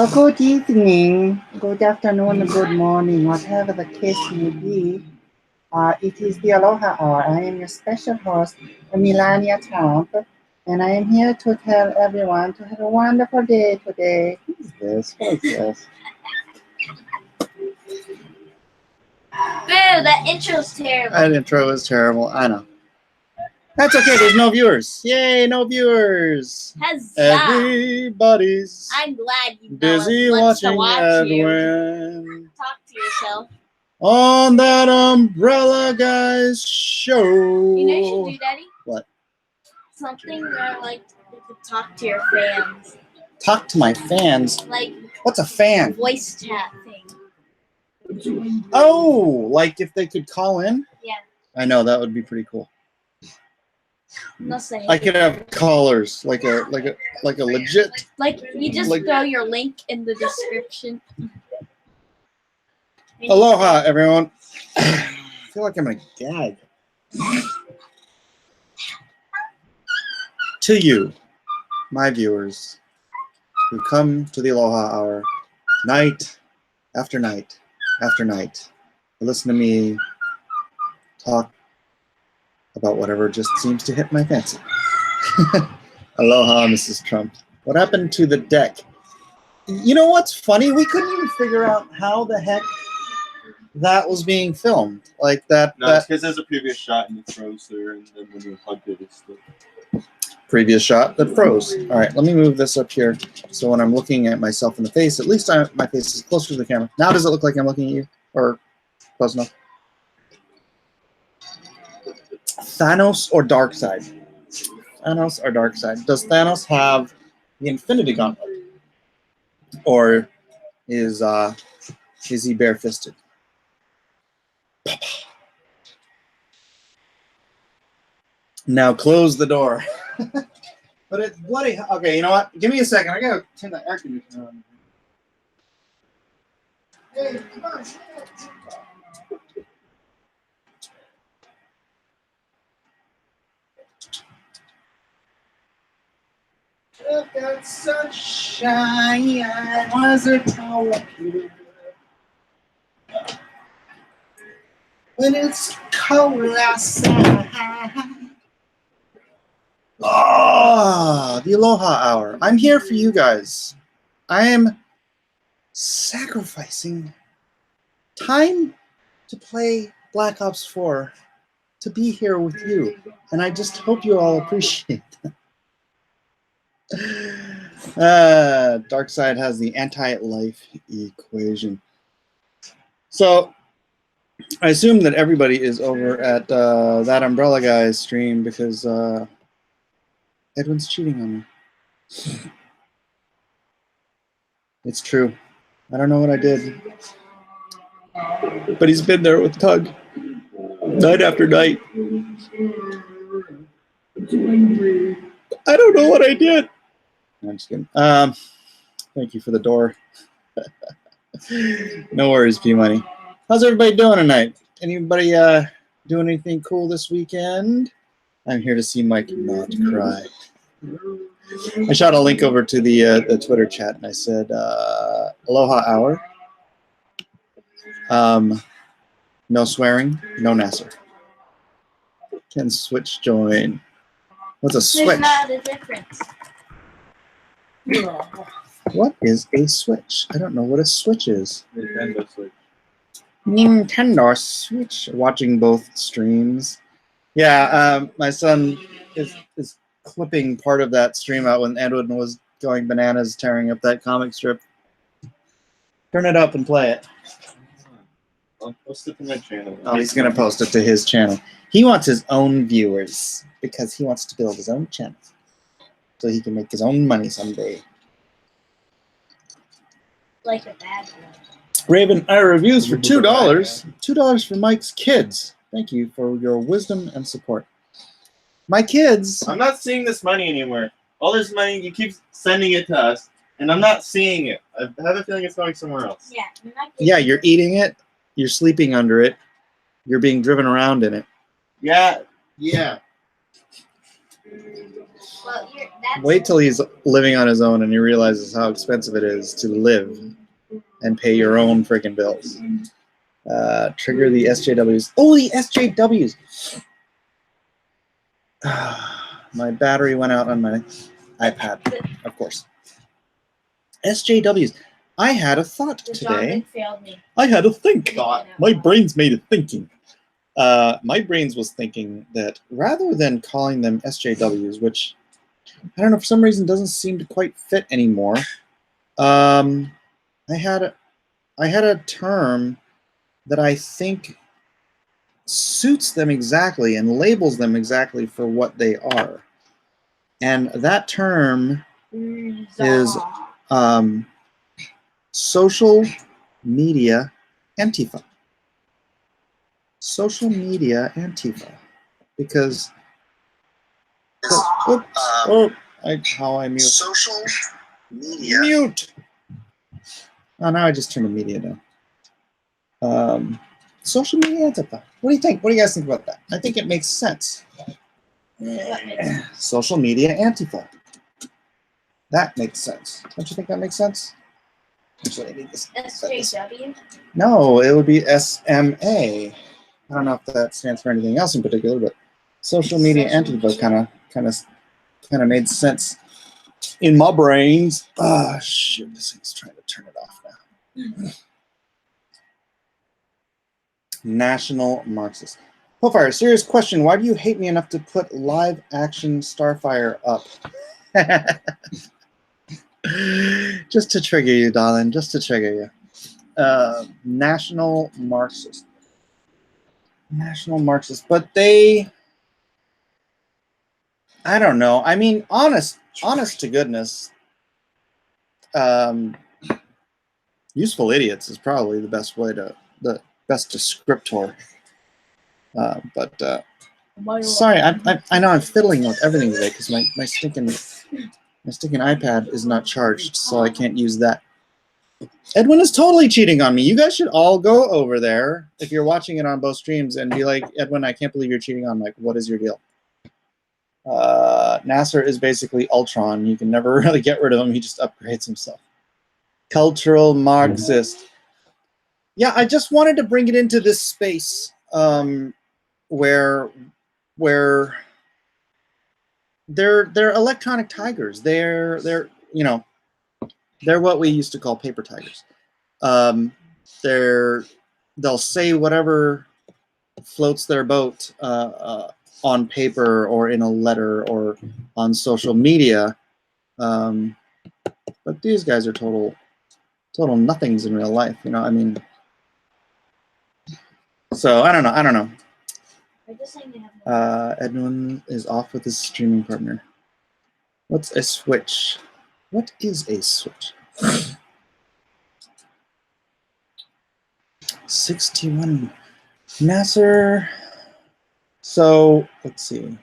Good evening, good afternoon, good morning, whatever the case may be. It is the Aloha Hour. I am your special host, Melania Trump, and I am here to tell everyone to have a wonderful day today. Who is this? What is this? Boo, that intro's terrible. That intro is terrible. I know. That's okay. There's no viewers. Yay, no viewers. Huzzah. Everybody's I'm glad you busy wants to watching watch you. Edwin Talk to yourself. on that Umbrella Guys show. You know you should do, Daddy? What? Something where, like, you could talk to your fans. Talk to my fans? Like, what's a fan? Voice chat thing. Oh, like if they could call in? Yeah. I know, that would be pretty cool. Nothing. I could have callers, like a legit. Like you just throw your link in the description. Aloha, everyone. I feel like I'm gonna gag. To you, my viewers, who come to the Aloha Hour night after night after night to listen to me talk about whatever just seems to hit my fancy. Aloha, Mrs. Trump. What happened to the deck? You know what's funny? We couldn't even figure out how the heck that was being filmed. Like that. No, it's because there's a previous shot and it froze there, and then when you hugged it, it's the previous shot that froze. All right, let me move this up here. So when I'm looking at myself in the face, at least my face is closer to the camera. Now does it look like I'm looking at you? Or close enough? Thanos or Darkseid? Thanos or Darkseid? Does Thanos have the Infinity Gauntlet? Or is he bare-fisted? Now close the door. But it's bloody. Okay, you know what? Give me a second. I gotta turn the air conditioner on. Hey, come on. Look at sunshine, was it power when it's cold outside? Oh, the Aloha Hour. I'm here for you guys. I am sacrificing time to play Black Ops 4 to be here with you, and I just hope you all appreciate that. Darkseid has the anti-life equation. So I assume that everybody is over at that Umbrella Guy's stream because Edwin's cheating on me. It's true. I don't know what I did, but he's been there with Tug night after night. I don't know what I did. I'm just kidding. Thank you for the door. No worries, P-Money. How's everybody doing tonight? Anybody doing anything cool this weekend? I'm here to see Mike not cry. I shot a link over to the Twitter chat and I said, Aloha Hour. No swearing, no Nasser. Can switch join. What's a switch? There's not a difference. What is a switch? I don't know what a switch is. Nintendo Switch. Nintendo Switch. Watching both streams. Yeah, my son is clipping part of that stream out when Edwin was going bananas tearing up that comic strip. Turn it up and play it. I'll post it to my channel. Oh, he's going to post it to his channel. He wants his own viewers because he wants to build his own channel so he can make his own money someday. Like a bad one. Raven, reviews for $2. $2 for Mike's kids. Thank you for your wisdom and support. My kids. I'm not seeing this money anywhere. All this money, you keep sending it to us, and I'm not seeing it. I have a feeling it's going somewhere else. Yeah, you're not Yeah, you're eating it. You're sleeping under it. You're being driven around in it. Yeah. Well, Well, that's Wait till he's living on his own and he realizes how expensive it is to live and pay your own freaking bills. Trigger the SJWs. Oh, the SJWs! My battery went out on my iPad, of course. SJWs. I had a thought the John today. Wick failed me. I had a think. My brains made it thinking. My brains was thinking that rather than calling them SJWs, which I don't know, for some reason doesn't seem to quite fit anymore, I had a term that I think suits them exactly and labels them exactly for what they are. And that term is social media Antifa. Social media Antifa. Because how I mute. Social media. Mute. Oh, now I just turned the media down. Social media Antifa. What do you think? What do you guys think about that? I think it makes sense. Social media Antifa. That makes sense. Don't you think that makes sense? Actually, I need this. SJW? No, it would be SMA. I don't know if that stands for anything else in particular, but social media Antifa kind of made sense in my brains. Ah, shit! This thing's trying to turn it off now. National Marxist. Hellfire, serious question. Why do you hate me enough to put live action Starfire up? Just to trigger you, darling. Just to trigger you. National Marxist. National Marxist. But they... I don't know. I mean, honest to goodness, useful idiots is probably the best way to... the best descriptor. Sorry, I know I'm fiddling with everything today because my stinking iPad is not charged, so I can't use that. Edwin is totally cheating on me. You guys should all go over there if you're watching it on both streams and be like, Edwin, I can't believe you're cheating on Mike. What is your deal? Nasser is basically Ultron. You can never really get rid of him. He just upgrades himself. Cultural Marxist. Yeah, I just wanted to bring it into this space where they're electronic tigers. They're what we used to call paper tigers. They'll say whatever floats their boat on paper or in a letter or on social media. But these guys are total nothings in real life. You know, I mean. So I don't know. Edwin is off with his streaming partner. What's a switch? What is a switch? 61. Nasser. So let's see.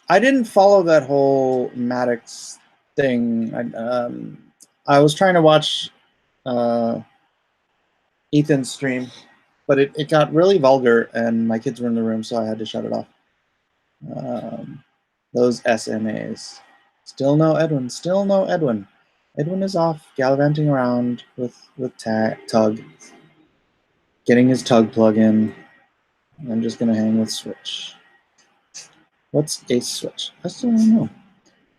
I didn't follow that whole Maddox thing. I was trying to watch Ethan's stream, but it got really vulgar and my kids were in the room, so I had to shut it off. Those SMAs. Still no Edwin. Still no Edwin. Edwin is off gallivanting around with Tug. Getting his Tug plug-in. I'm just going to hang with Switch. What's a Switch? I still don't know.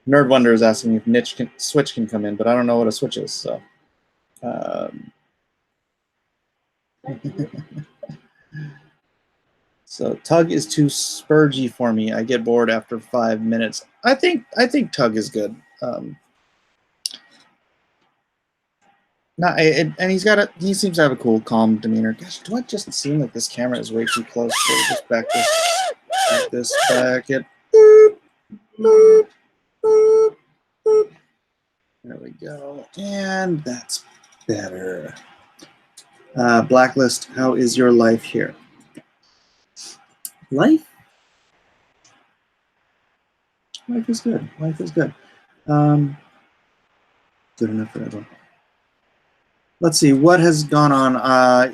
Nerd Wonder is asking if Switch can come in, but I don't know what a Switch is, so... So Tug is too spurgy for me. I get bored after 5 minutes. I think Tug is good. And he seems to have a cool, calm demeanor. Gosh, do I just seem like this camera is way too close? So just back this, back it. Boop, boop, boop, boop. There we go. And that's better. Blacklist, how is your life here? Life is good. Life is good. Good enough for everyone. let's see what has gone on.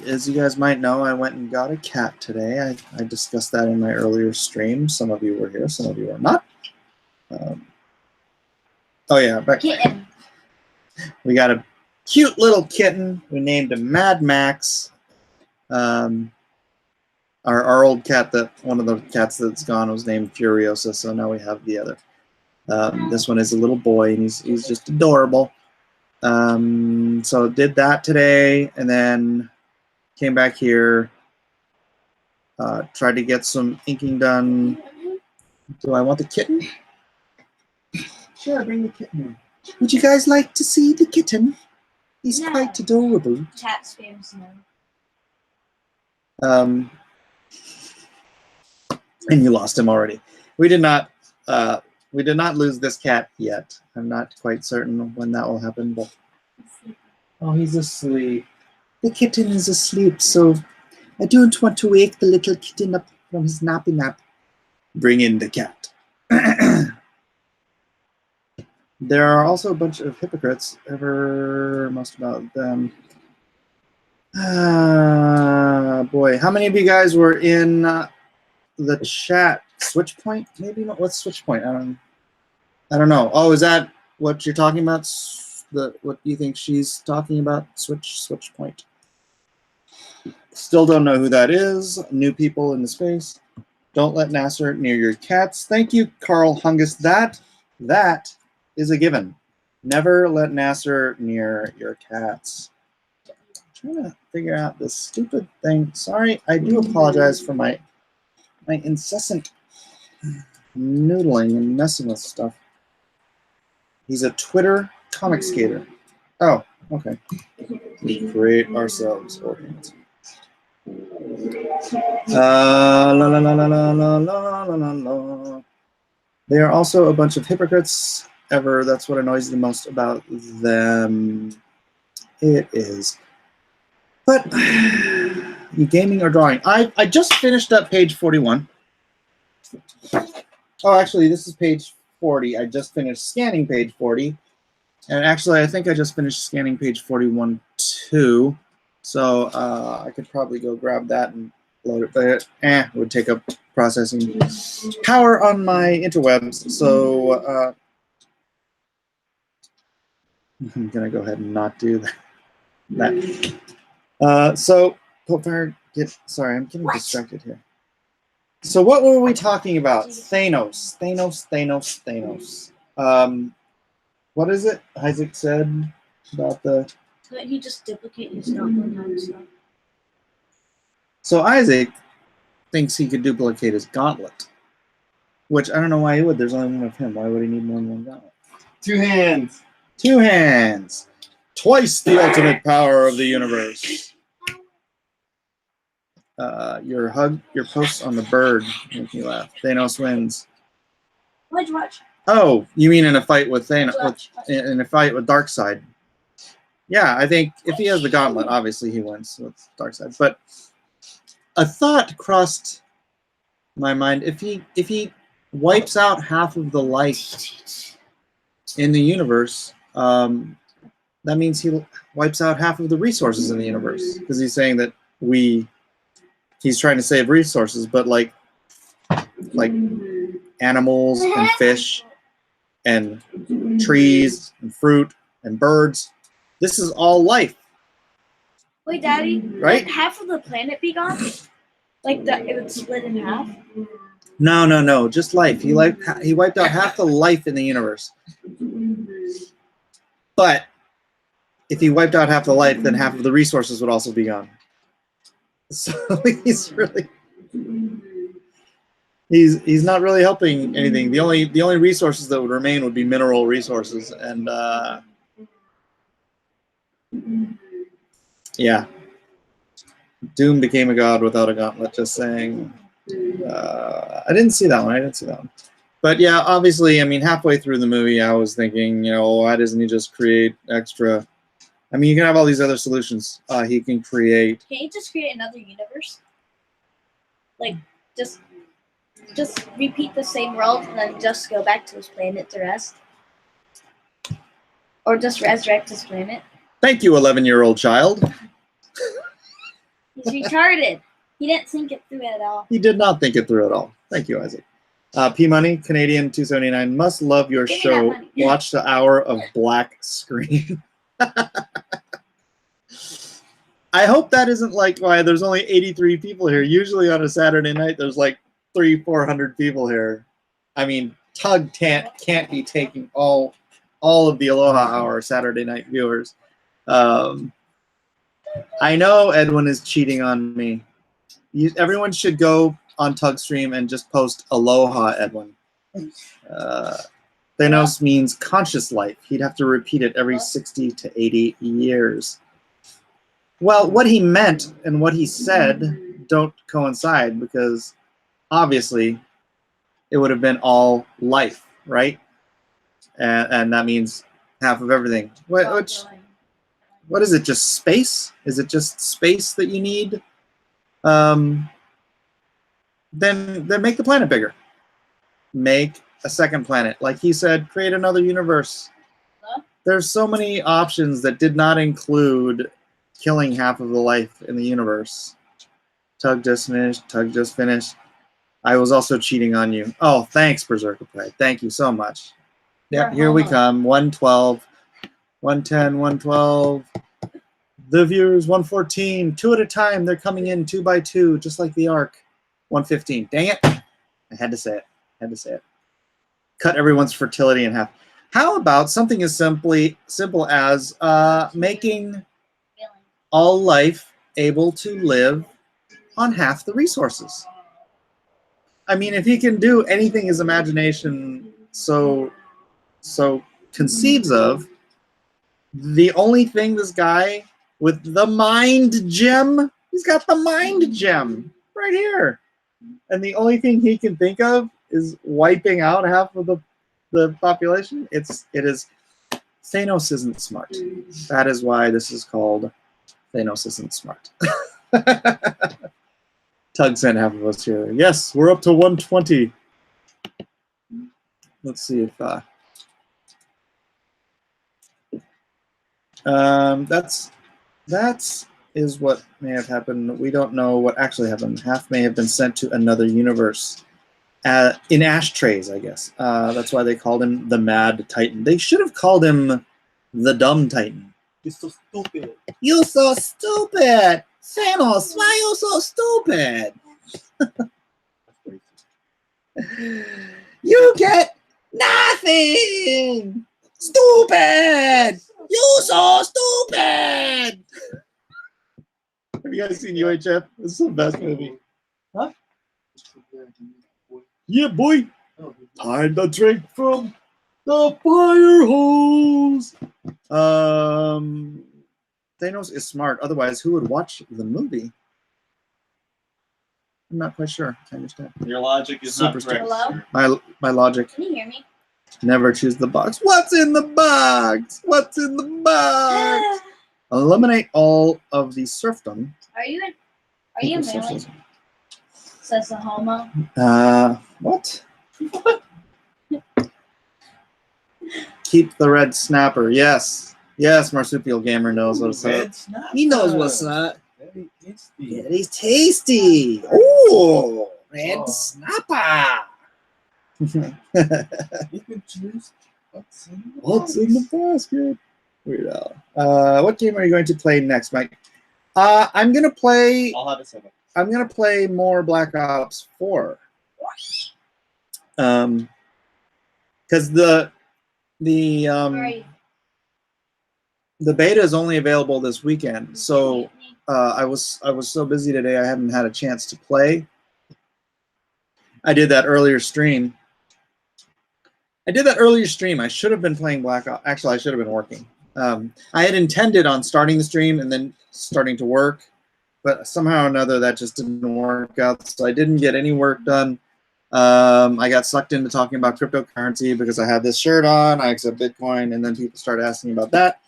As you guys might know, I went and got a cat today. I discussed that in my earlier stream. Some of you were here, some of you were not. Oh yeah, Kitten. we got a cute little kitten. We named him Mad Max. Our old cat, that one of the cats that's gone, was named Furiosa, so now we have the other. This one is a little boy, and he's just adorable. So did that today, and then came back here. Tried to get some inking done. Do I want the kitten? Sure, bring the kitten. Would you guys like to see the kitten? He's No. quite adorable. Cat spams no. And you lost him already. We did not lose this cat yet. I'm not quite certain when that will happen, but oh, he's asleep. The kitten is asleep, so I don't want to wake the little kitten up from his nappy nap. Bring in the cat. There are also a bunch of hypocrites. Ever most about them. Boy, how many of you guys were in the chat? Switch point? Maybe not. What's switch point? I don't know. Oh, is that what you're talking about? What you think she's talking about? Switch point. Still don't know who that is. New people in the space. Don't let Nasser near your cats. Thank you, Carl Hungus. That is a given. Never let Nasser near your cats. I'm trying to figure out this stupid thing. Sorry, I do apologize for my incessant noodling and messing with stuff. He's a Twitter comic skater. Oh, okay. We create ourselves organs. La la la la la la la la la. They are also a bunch of hypocrites. That's what annoys the most about them. It is. But you gaming or drawing? I just finished up page 41. Oh, actually, this is page 40. I just finished scanning page 40. And actually, I think I just finished scanning page 41 too. So I could probably go grab that and load it. But it would take up processing power on my interwebs. So I'm going to go ahead and not do that. So, sorry, I'm getting distracted here. So what were we talking about? Thanos. What is it Isaac said about the... But he just duplicated his gauntlet stuff. So Isaac thinks he could duplicate his gauntlet. Which, I don't know why he would. There's only one of him. Why would he need more than one gauntlet? 2 hands. 2 hands. Twice the ultimate power of the universe. Your posts on the bird make me laugh. Thanos wins. What'd you watch? Oh, you mean in a fight with Thanos? In a fight with Darkseid? Yeah, I think if he has the gauntlet, obviously he wins with Darkseid. But a thought crossed my mind: if he wipes out half of the life in the universe, that means he wipes out half of the resources in the universe, because he's saying that he's trying to save resources, but like animals and fish and trees and fruit and birds, this is all life. Wait, Daddy. Right? Would half of the planet be gone? Like it would split in half? No, just life. He wiped out half the life in the universe. But if he wiped out half the life, then half of the resources would also be gone. So he's not really helping anything. The only resources that would remain would be mineral resources, and yeah. Doom became a god without a gauntlet, just saying. I didn't see that one. But yeah, obviously, I mean, halfway through the movie, I was thinking, why doesn't he just create extra? I mean, you can have all these other solutions. He can create. Can't you just create another universe? Like, just repeat the same world and then just go back to his planet to rest? Or just resurrect his planet? Thank you, 11-year-old child. He's retarded. He didn't think it through at all. He did not think it through at all. Thank you, Isaac. P Money, Canadian 279. Must love your Give me that show. money. Watch the hour of black screen. I hope that isn't like why there's only 83 people here. Usually on a Saturday night, there's like 300-400 people here. I mean, Tug can't be taking all of the Aloha Hour Saturday night viewers. I know Edwin is cheating on me. Everyone should go on Tug Stream and just post Aloha, Edwin. Thanos means conscious life. He'd have to repeat it every 60 to 80 years. Well, what he meant and what he said don't coincide because obviously it would have been all life, right? And that means half of everything. What is it? Just space? Is it just space that you need? Then make the planet bigger. Make a second planet. Like he said, create another universe. There's so many options that did not include killing half of the life in the universe. Tug just finished. Tug just finished. I was also cheating on you. Oh, thanks, Berserker Pride. Thank you so much. Yep, here we come. 112, 110, 112. The viewers, 114. 2 at a time. They're coming in 2 by 2, just like the Ark. 115. Dang it. I had to say it. Cut everyone's fertility in half. How about something as simple as making all life able to live on half the resources? I mean, if he can do anything his imagination so conceives of, the only thing this guy with the mind gem, he's got the mind gem right here. And the only thing he can think of is wiping out half of the population. It is Thanos isn't smart. That is why this is called Thanos isn't smart. Tug sent half of us here. Yes, we're up to 120. Let's see if that is what may have happened. We don't know what actually happened. Half may have been sent to another universe in ashtrays, I guess. That's why they called him the Mad Titan. They should have called him the Dumb Titan. You're so stupid. You so stupid! Thanos, why you so stupid? You get nothing! Stupid! You so stupid! Have you guys seen UHF? This is the best movie. Huh? Yeah, boy! Time to drink from the fire hose! Thanos is smart. Otherwise, who would watch the movie? I'm not quite sure. I understand. Your logic is Super not correct. Hello? My logic. Can you hear me? Never choose the box. What's in the box? What's in the box? Eliminate all of the serfdom. Are you married? Socialism. Says a homo. What? Keep the red snapper. Yes. Yes, Marsupial Gamer knows what's up. He knows what's up. Very tasty. Yeah, he's tasty. Ooh, red snapper. You can choose What's in the basket? Weird Al. What game are you going to play next, Mike? I'm gonna play. I'll have a second. I'm gonna play more Black Ops 4. Because the beta is only available this weekend, so I was so busy today I haven't had a chance to play. I did that earlier stream. I should have been playing Black Ops. Actually, I should have been working. I had intended on starting the stream and then starting to work, but somehow or another that just didn't work out. So I didn't get any work done. I got sucked into talking about cryptocurrency because I had this shirt on. I accept Bitcoin, and then people started asking about that.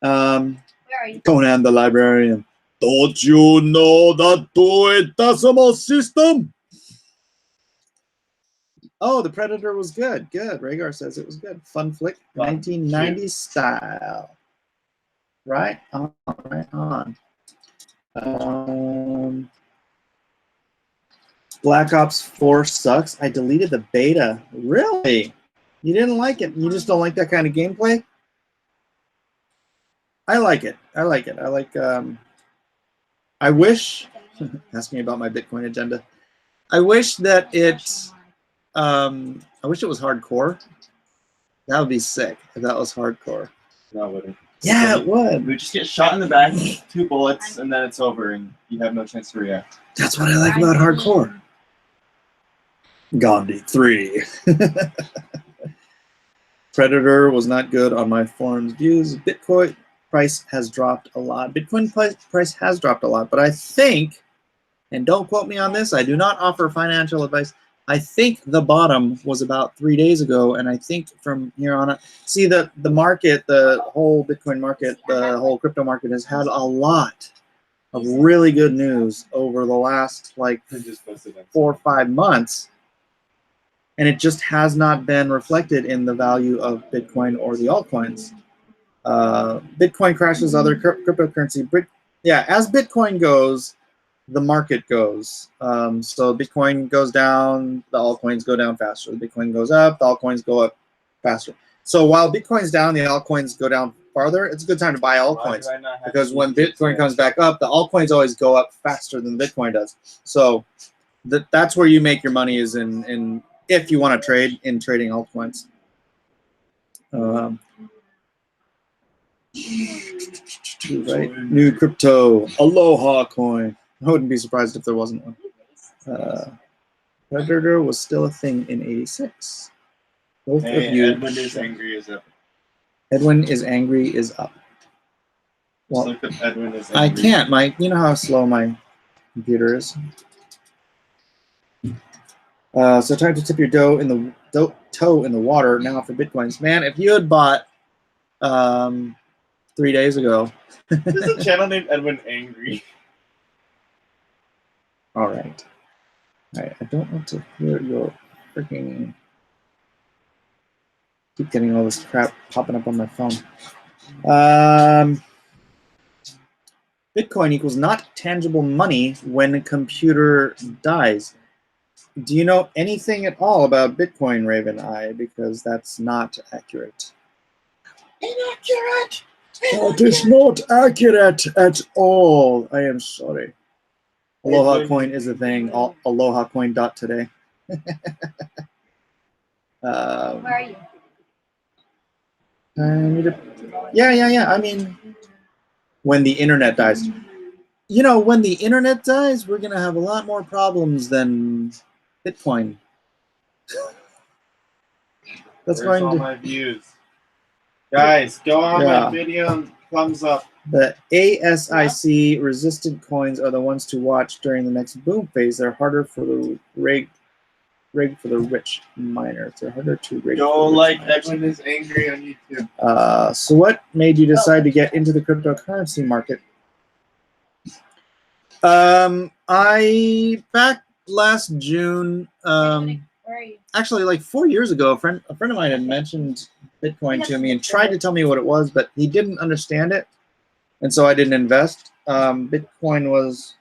Where are you? Conan the Librarian. Don't you know the two-decimal system? Oh, The Predator was good. Good. Rhaegar says it was good. Fun flick, 1990s style. Right on, right on. Black Ops 4 sucks. I deleted the beta. Really? You didn't like it? You just don't like that kind of gameplay? I like it. I like it. I like. I wish. Ask me about my Bitcoin agenda. I wish that it. I wish it was hardcore. That would be sick if that was hardcore. No, wouldn't. Yeah, it would. We just get shot in the back, 2 bullets, and then it's over, and you have no chance to react. That's what I like about hardcore. Gandhi 3. Predator was not good on my forum's views. Bitcoin price has dropped a lot. Bitcoin price has dropped a lot, but I think, and don't quote me on this, I do not offer financial advice. I think the bottom was about 3 days ago, and I think from here on out, see the market, the whole Bitcoin market, the whole crypto market has had a lot of really good news over the last like 4 or 5 months, and it just has not been reflected in the value of Bitcoin or the altcoins. Bitcoin crashes other cryptocurrency. Yeah, as Bitcoin goes, the market goes. So Bitcoin goes down, the altcoins go down faster. The Bitcoin goes up, the altcoins go up faster. So while Bitcoin's down, the altcoins go down farther. It's a good time to buy altcoins because when Bitcoin comes back up, the altcoins always go up faster than Bitcoin does. So that's where you make your money, is in if you want to trade in trading altcoins. Right. New crypto, Aloha coin. I wouldn't be surprised if there wasn't one. Predator was still a thing in '86. Both Hey, of you. Edwin is angry is up. Edwin is angry is up. Well, Look at Edwin is I angry. can't. You know how slow my computer is. So time to tip your toe in the water now for Bitcoins. Man, if you had bought 3 days ago. There's a channel named Edwin Angry. All right. I don't want to hear your freaking. Keep getting all this crap popping up on my phone. Bitcoin equals not tangible money when a computer dies. Do you know anything at all about Bitcoin, Raven Eye? Because that's not accurate. Inaccurate! That is not accurate at all. I am sorry. Aloha coin is a thing. Aloha coin today. Where are you? Yeah. I mean, when the internet dies. You know, when the internet dies, we're going to have a lot more problems than Bitcoin. That's Where's going all to... my views? Guys, go on my video and thumbs up. The ASIC resistant coins are the ones to watch during the next boom phase. They're harder for the rig for the rich miners. They're harder to rig. Go like Edwin is angry on YouTube. So what made you decide to get into the cryptocurrency market? I back last June. Where are you? Actually, like 4 years ago, a friend of mine had mentioned Bitcoin to me and tried to tell me what it was, but he didn't understand it, and so I didn't invest. Bitcoin was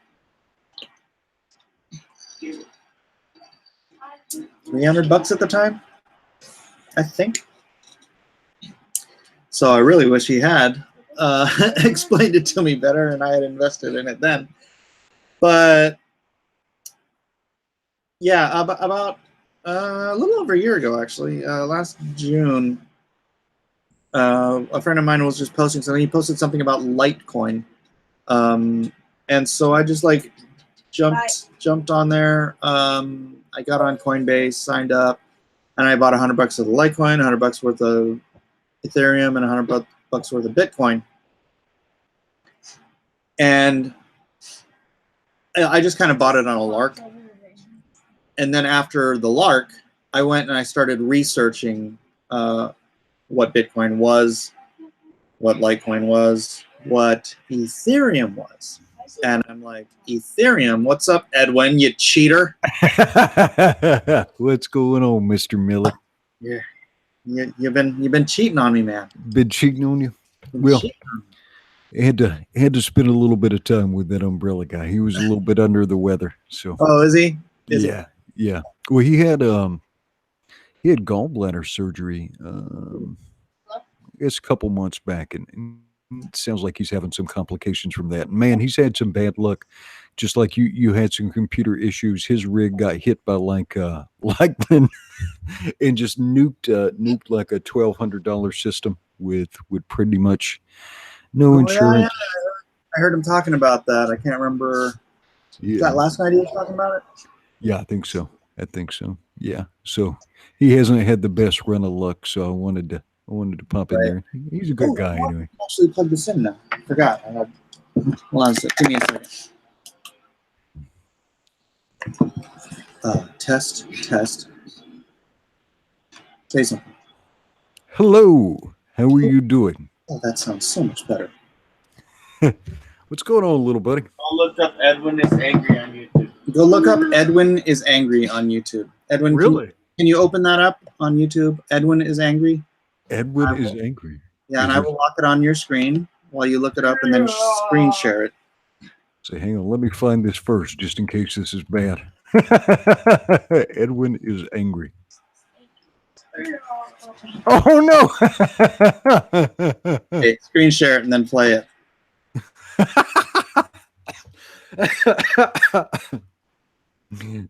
$300 at the time, I think. So I really wish he had explained it to me better, and I had invested in it then. But yeah, about a little over a year ago, actually, last June, a friend of mine was just posting something. He posted something about Litecoin, and so I just like jumped on there. I got on Coinbase, signed up, and I bought $100 of the Litecoin, $100 worth of Ethereum, and $100 worth of Bitcoin. And I just kind of bought it on a lark. And then after the lark, I went and I started researching what Bitcoin was, what Litecoin was, what Ethereum was. And I'm like, Ethereum, what's up, Edwin, you cheater? What's going on, Mr. Miller? Yeah, you've been cheating on me, man. Been cheating on you? Been Well, cheating. had to spend a little bit of time with that umbrella guy. He was a little bit under the weather. So Oh, is he? Is he? yeah. Well, he had gallbladder surgery. It's a couple months back, and it sounds like he's having some complications from that. Man, he's had some bad luck. Just like you had some computer issues. His rig got hit by like and just nuked like a $1,200 system with pretty much no Oh, insurance. I heard him talking about that. I can't remember. Was that last night he was talking about it? Yeah, I think so. Yeah. So he hasn't had the best run of luck. So I wanted to pop in there. He's a good guy anyway. Actually, plug this in now. I forgot. Hold on a second. Give me a second. Test. Say something. Hello. How are you doing? Oh, that sounds so much better. What's going on, little buddy? I'll look up Edwin is angry on YouTube. Go look up Edwin is angry on YouTube. Edwin, Really? Can you open that up on YouTube? Edwin is angry. Edwin is angry. Yeah, and I will lock it on your screen while you look it up and then screen share it. So hang on, let me find this first, just in case this is bad. Edwin is angry. Oh no! Okay, screen share it and then play it.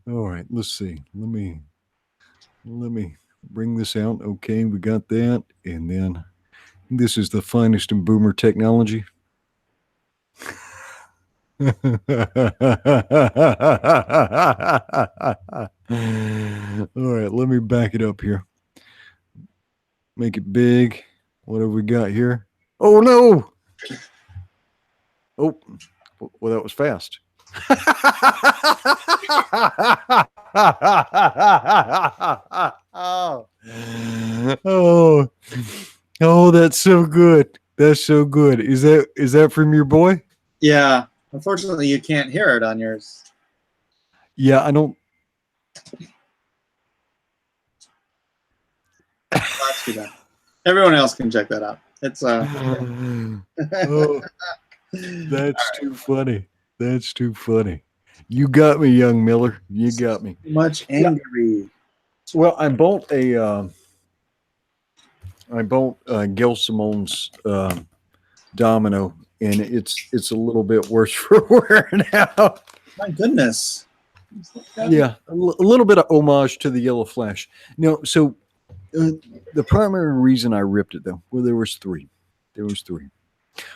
All right, let's see. Let me bring this out. Okay, we got that, and then this is the finest in boomer technology. All right, let me back it up here. Make it big. What have we got here? Oh no! Oh, well, that was fast. Oh, that's so good. That's so good. Is that from your boy? Yeah. Unfortunately, you can't hear it on yours. Yeah, I don't. That's too bad. Everyone else can check that out. It's Oh, that's too funny. That's too funny. You got me, young Miller. You got me. much angry. Well, I bought Gil Simone's domino, and it's a little bit worse for wear now. My goodness. Yeah, a little bit of homage to the Yellow Flash. No, so the primary reason I ripped it, though, well, there was three.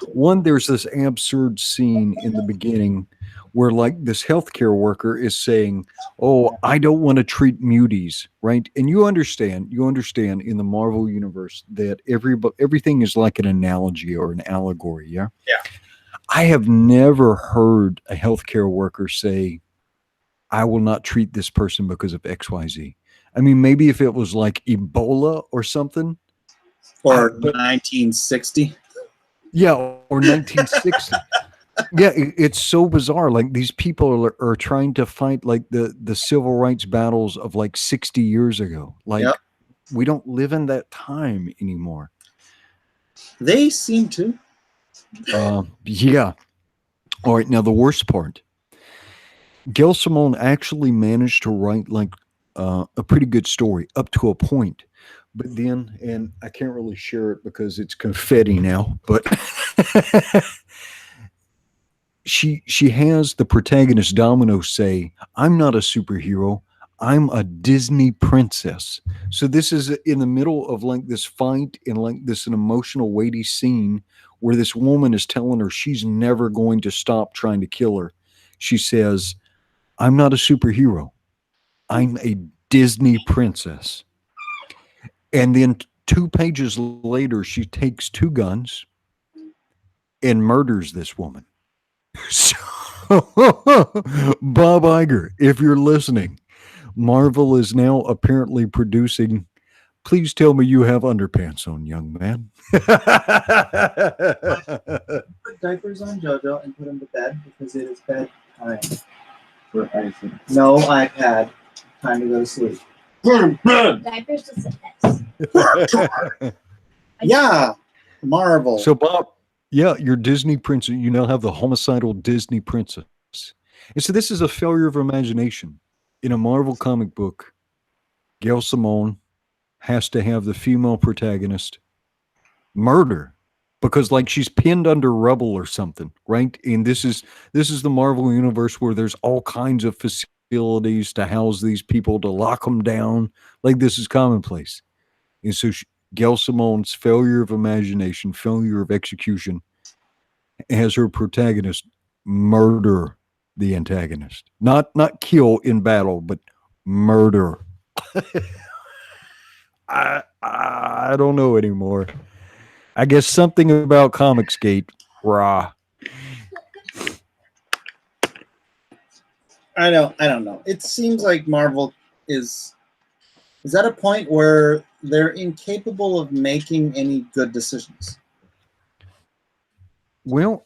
One, there's this absurd scene in the beginning where, like, this healthcare worker is saying, "Oh, I don't want to treat muties," right? And you understand in the Marvel universe that everything is like an analogy or an allegory. Yeah. Yeah. I have never heard a healthcare worker say, "I will not treat this person because of XYZ." I mean, maybe if it was like Ebola or something. Or 1960. Yeah, or 1960. Yeah, it's so bizarre. Like, these people are trying to fight like the civil rights battles of like 60 years ago. Like, Yep. we don't live in that time anymore. They seem to. Yeah. All right. Now, the worst part, Gail Simone actually managed to write like a pretty good story up to a point. But then, and I can't really share it because it's confetti now, but she has the protagonist Domino say, "I'm not a superhero, I'm a Disney princess." So this is in the middle of like this fight and like an emotional weighty scene where this woman is telling her she's never going to stop trying to kill her. She says, "I'm not a superhero, I'm a Disney princess." And then 2 pages later, she takes 2 guns and murders this woman. So, Bob Iger, if you're listening, Marvel is now apparently producing. Please tell me you have underpants on, young man. Put diapers on JoJo and put him to bed because it is bedtime. For Isaac. No iPad. Time to go to sleep. Diapers to sit next. Yeah, Marvel. So, Bob, Yeah, your Disney princess. You now have the homicidal Disney princess. And so this is a failure of imagination. In a Marvel comic book, Gail Simone has to have the female protagonist murder because like she's pinned under rubble or something, right? And this is the Marvel universe where there's all kinds of facilities to house these people, to lock them down. Like this is commonplace. And so Gail Simone's failure of imagination, failure of execution, has her protagonist murder the antagonist. Not kill in battle, but murder. I don't know anymore. I guess something about Comicsgate, rah. I don't know. It seems like Marvel is at a point where they're incapable of making any good decisions. Well,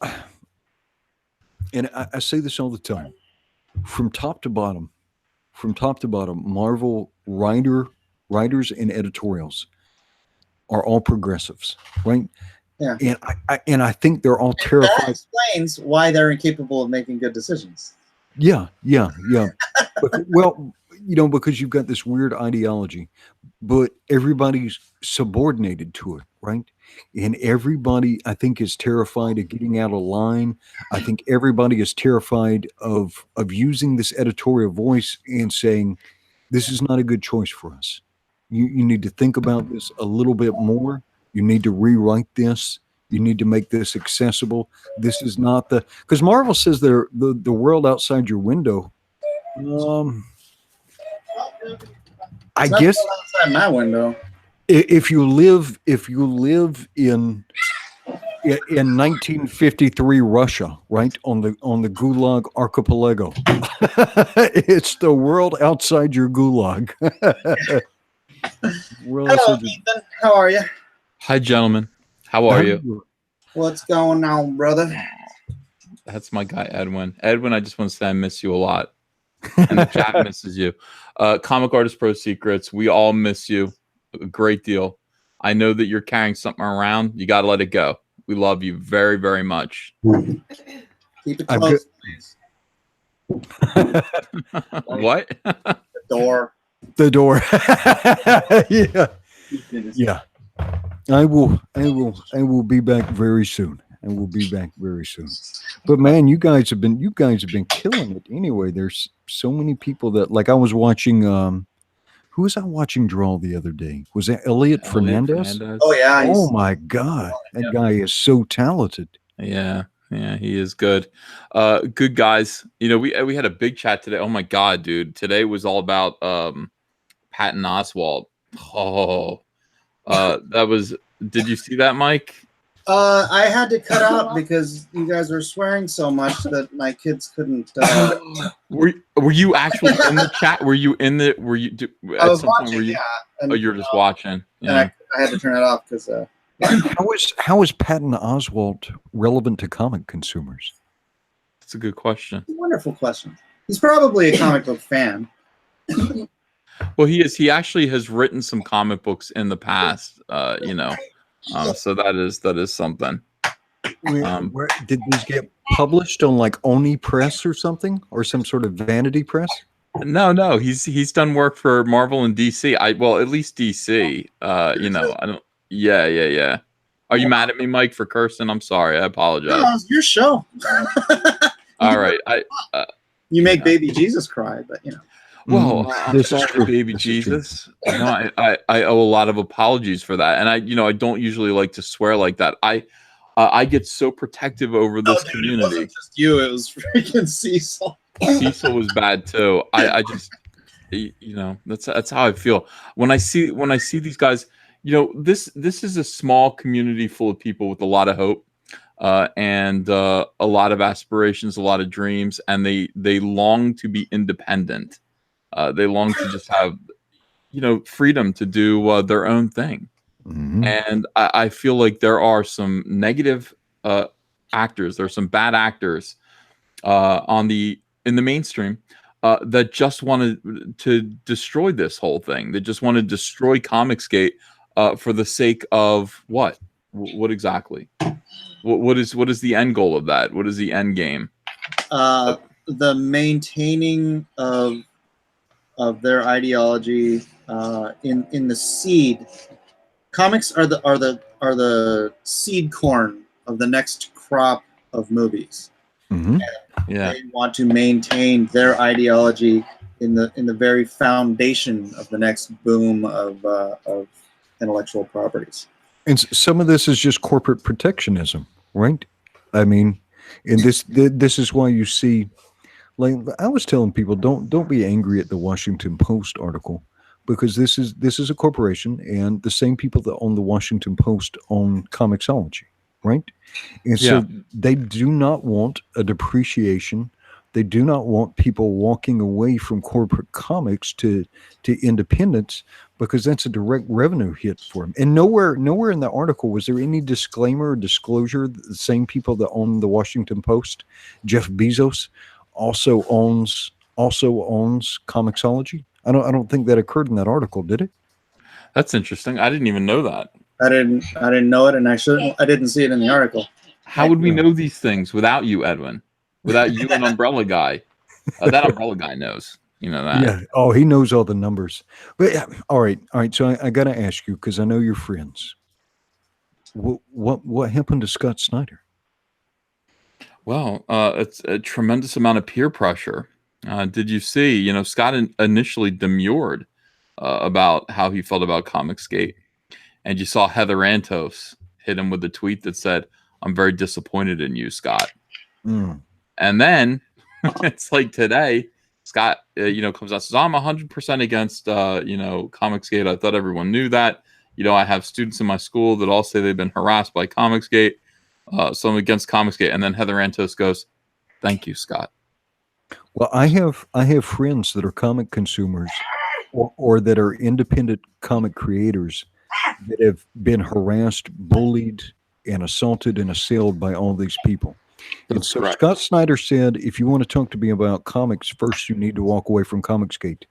and I say this all the time, from top to bottom, Marvel writers and editorials are all progressives, right? Yeah. And I think they're all terrified. That explains why they're incapable of making good decisions. Yeah. Well, because you've got this weird ideology, but everybody's subordinated to it, right? And everybody, I think, is terrified of getting out of line. I think everybody is terrified of using this editorial voice and saying, this is not a good choice for us. You need to think about this a little bit more. You need to rewrite this. You need to make this accessible. This is not because Marvel says they're the world outside your window. I guess outside my window. If you live in 1953 Russia, right on the Gulag archipelago, it's the world outside your gulag. Hello, Ethan. How are you? Hi, gentlemen. How are you? What's going on, brother? That's my guy, Edwin. Edwin, I just want to say I miss you a lot. And the chat misses you. Comic Artist Pro Secrets, we all miss you a great deal. I know that you're carrying something around. You got to let it go. We love you very, very much. Keep it close. What? The door. The door. Yeah. I will be back very soon. But man, you guys have been killing it anyway. There's so many people that, like, I was watching who was I watching draw the other day? Was that Elliot Fernandez? Oh yeah. Oh my God. That guy is so talented. Yeah, he is good. Good guys. We had a big chat today. Oh my God, dude. Today was all about Patton Oswalt. Oh, that was. Did you see that, Mike? I had to cut out because you guys were swearing so much that my kids couldn't. Were you actually in the chat? Were you in the? Were you? I was watching. Yeah. And, you're just watching. Yeah. And I had to turn it off because. How is Patton Oswalt relevant to comic consumers? That's a good question. It's a wonderful question. He's probably a comic book fan. Well, he is. He actually has written some comic books in the past. So that is something. Where did these get published on, like, Oni Press or something, or some sort of vanity press? No. He's done work for Marvel and DC. At least DC. I don't. Yeah. Are you mad at me, Mike, for cursing? I'm sorry. I apologize. No, it's your show. All right. You make baby Jesus cry, but Well, this is true. Baby Jesus. I owe a lot of apologies for that, and I don't usually like to swear like that. I get so protective over this community. It wasn't just you; it was freaking Cecil. Cecil was bad too. I just, that's how I feel when I see these guys. This is a small community full of people with a lot of hope, and a lot of aspirations, a lot of dreams, and they long to be independent. They long to just have, freedom to do their own thing. Mm-hmm. And I feel like there are some negative actors. There are some bad actors in the mainstream that just wanted to destroy this whole thing. They just want to destroy Comicsgate for the sake of what? What exactly? What is the end goal of that? What is the end game? The maintaining of their ideology in the seed. Comics are the seed corn of the next crop of movies. Mm-hmm. Yeah. They want to maintain their ideology in the very foundation of the next boom of intellectual properties. And some of this is just corporate protectionism, right? I mean, and this is why you see, like I was telling people, don't be angry at the Washington Post article, because this is a corporation, and the same people that own the Washington Post own Comixology, right? And so they do not want a depreciation. They do not want people walking away from corporate comics to independence, because that's a direct revenue hit for them. And nowhere in the article was there any disclaimer or disclosure that the same people that own the Washington Post, Jeff Bezos, also owns Comixology. I don't think that occurred in that article, did it? That's interesting. I didn't even know that. I didn't know it, and I didn't see it in the article. How would we know these things without you, Edwin? Without you and Umbrella Guy? That Umbrella Guy knows. You know that. Yeah. Oh, he knows all the numbers. But yeah, all right. So I got to ask you, because I know you're friends. What happened to Scott Snyder? Well, it's a tremendous amount of peer pressure. Did you see? Scott initially demurred about how he felt about Comicsgate, and you saw Heather Antos hit him with a tweet that said, "I'm very disappointed in you, Scott." And then it's like today, Scott, comes out and says, "I'm 100% against, Comicsgate. I thought everyone knew that. I have students in my school that all say they've been harassed by Comicsgate. So I'm against Comicsgate." And then Heather Antos goes, "Thank you, Scott." Well, I have friends that are comic consumers or that are independent comic creators that have been harassed, bullied, and assaulted and assailed by all these people. And so correct. Scott Snyder said, if you want to talk to me about comics, first you need to walk away from Comicsgate.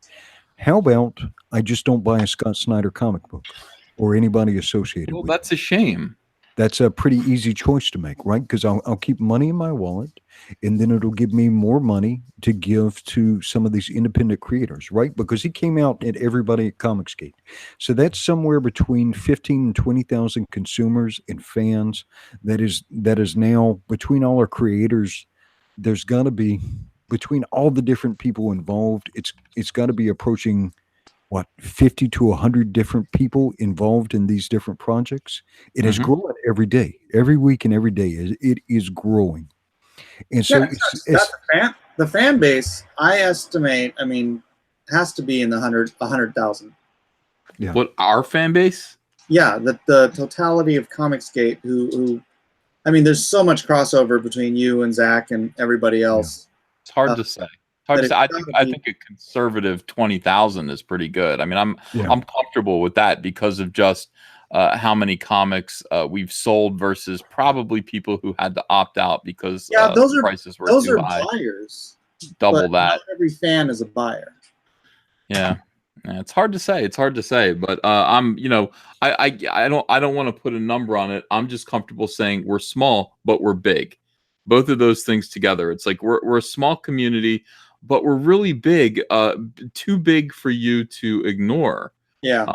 How about I just don't buy a Scott Snyder comic book or anybody associated Well, with it? that's a shame. That's a pretty easy choice to make, right? Because I'll keep money in my wallet, and then it'll give me more money to give to some of these independent creators, right? Because he came out at everybody at Comicsgate. So that's somewhere between 15 and 20,000 consumers and fans. That is now, between all our creators, there's got to be, between all the different people involved, it's got to be approaching 50 to 100 different people involved in these different projects. It is growing every day, every week, and every day. It is growing. And so the fan base, I estimate, has to be in the 100,000. Yeah. What, our fan base? Yeah, the totality of Comicsgate, who there's so much crossover between you and Zach and everybody else. It's hard to say. I think a conservative 20,000 is pretty good. I'm comfortable with that because of just how many comics we've sold versus probably people who had to opt out because prices were too high. Buyers. Double but that. Not every fan is a buyer. Yeah. It's hard to say. But I don't want to put a number on it. I'm just comfortable saying we're small, but we're big. Both of those things together. It's like we're a small community, but we're really big, too big for you to ignore. Yeah.